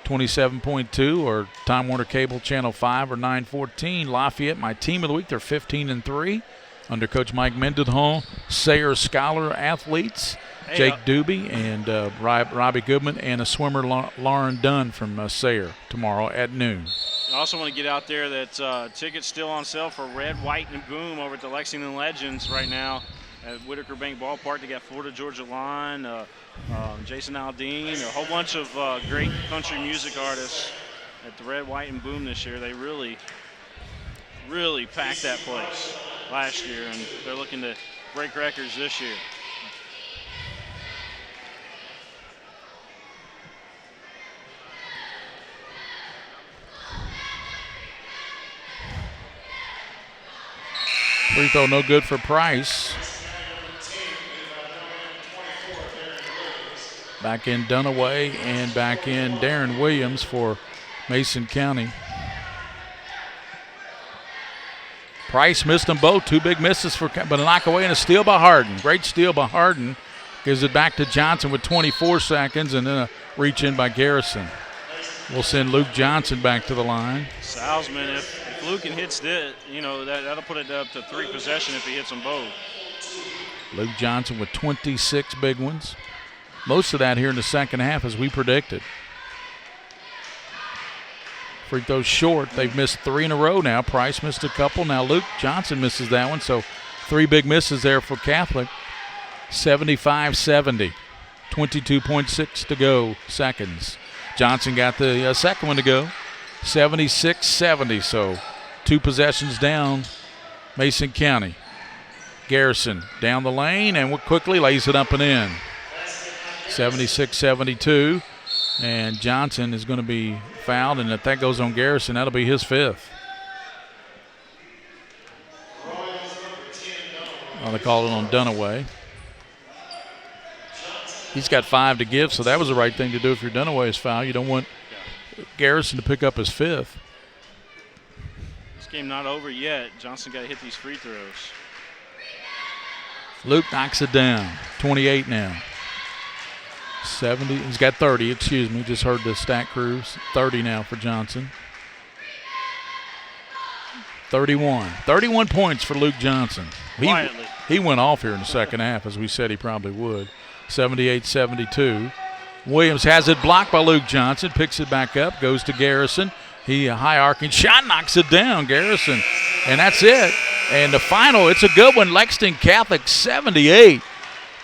27.2 or Time Warner Cable Channel 5 or 914. Lafayette, my team of the week, they're 15-3 under Coach Mike Mendenhall. Sayre Scholar athletes, Jake Doobie and Robbie Goodman, and a swimmer, Lauren Dunn from Sayre tomorrow at noon. I also want to get out there that tickets still on sale for Red, White, and Boom over at the Lexington Legends right now at Whitaker Bank Ballpark. They got Florida Georgia Line, Jason Aldean, a whole bunch of great country music artists at the Red, White, and Boom this year. They really packed that place last year, and they're looking to break records this year. Free throw no good for Price. Back in Dunaway and back in Darren Williams for Mason County. Price missed them both. 2 big misses but a knock away and a steal by Harden. Great steal by Harden. Gives it back to Johnson with 24 seconds and then a reach in by Garrison. We'll send Luke Johnson back to the line. Salzman, if Luke hits that, that'll put it up to 3 possession if he hits them both. Luke Johnson with 26 big ones. Most of that here in the second half, as we predicted. Free throws short. They've missed 3 in a row now. Price missed a couple. Now Luke Johnson misses that one, so 3 big misses there for Catholic. 75-70. 22.6 to go seconds. Johnson got the second one to go. 76-70, so 2 possessions down, Mason County. Garrison down the lane and quickly lays it up and in. 76-72, and Johnson is going to be fouled, and if that goes on Garrison, that'll be his 5th. They call it on Dunaway. He's got 5 to give, so that was the right thing to do if you're Dunaway's foul. You don't want Garrison to pick up his 5th. game not over yet. Johnson got to hit these free throws. Luke knocks it down. 28 now. 70. He's got 30. Excuse me. Just heard the stat crews. 30 now for Johnson. 31. 31 points for Luke Johnson. He went off here in the second half, as we said he probably would. 78-72. Williams has it blocked by Luke Johnson. Picks it back up. Goes to Garrison. He a high arcing shot, knocks it down, Garrison. And that's it. And the final, it's a good one. Lexington Catholic 78.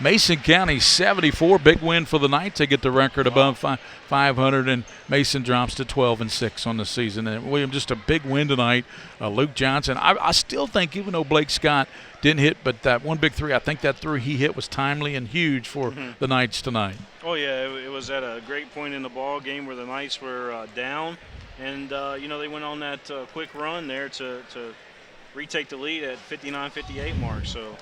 Mason County 74. Big win for the Knights. They get the record above 500, and Mason drops to 12-6 on the season. And William, just a big win tonight. Luke Johnson. I still think, even though Blake Scott didn't hit, but that one big three, I think that three he hit was timely and huge for the Knights tonight. Oh, yeah, it was at a great point in the ball game where the Knights were down. And, they went on that quick run there to retake the lead at 59-58 mark. So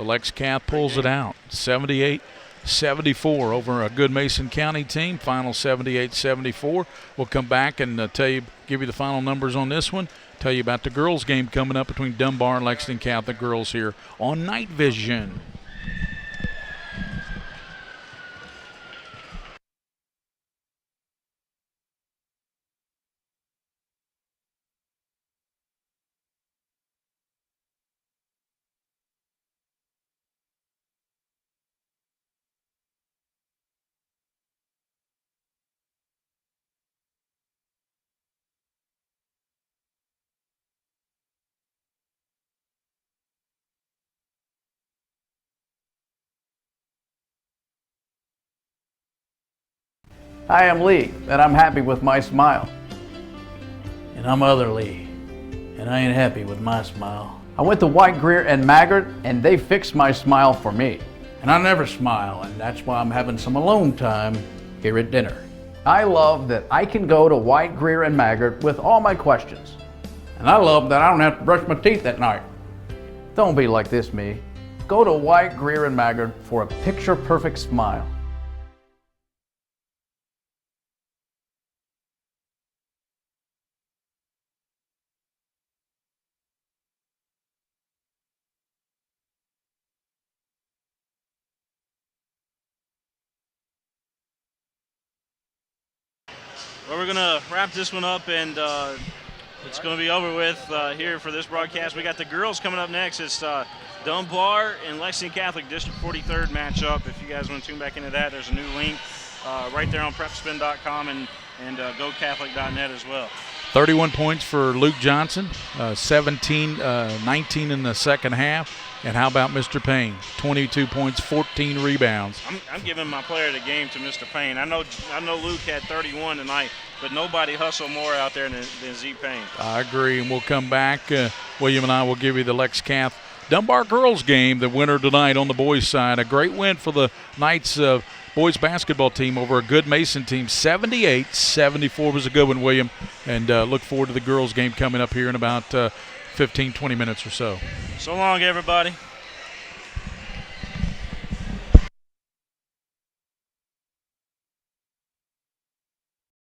Lex Cath pulls it out. 78-74 over a good Mason County team. Final 78-74. We'll come back and give you the final numbers on this one. Tell you about the girls' game coming up between Dunbar and Lexington Catholic girls here on Night Vision. Hi, I'm Lee, and I'm happy with my smile. And I'm Other Lee, and I ain't happy with my smile. I went to White, Greer, and Maggard, and they fixed my smile for me. And I never smile, and that's why I'm having some alone time here at dinner. I love that I can go to White, Greer, and Maggard with all my questions. And I love that I don't have to brush my teeth at night. Don't be like this, me. Go to White, Greer, and Maggard for a picture-perfect smile. Well, we're going to wrap this one up, and it's going to be over with here for this broadcast. We got the girls coming up next. It's Dunbar and Lexington Catholic District 43rd matchup. If you guys want to tune back into that, there's a new link right there on PrepSpin.com and GoCatholic.net as well. 31 points for Luke Johnson, 19 in the second half. And how about Mr. Payne? 22 points, 14 rebounds. I'm giving my player of the game to Mr. Payne. I know Luke had 31 tonight, but nobody hustled more out there than Z Payne. I agree, and we'll come back. William and I will give you the Lex Cath Dunbar girls game, the winner tonight on the boys' side. A great win for the Knights boys basketball team over a good Mason team. 78-74 was a good one, William. And look forward to the girls game coming up here in about 15, 20 minutes or so. So long, everybody.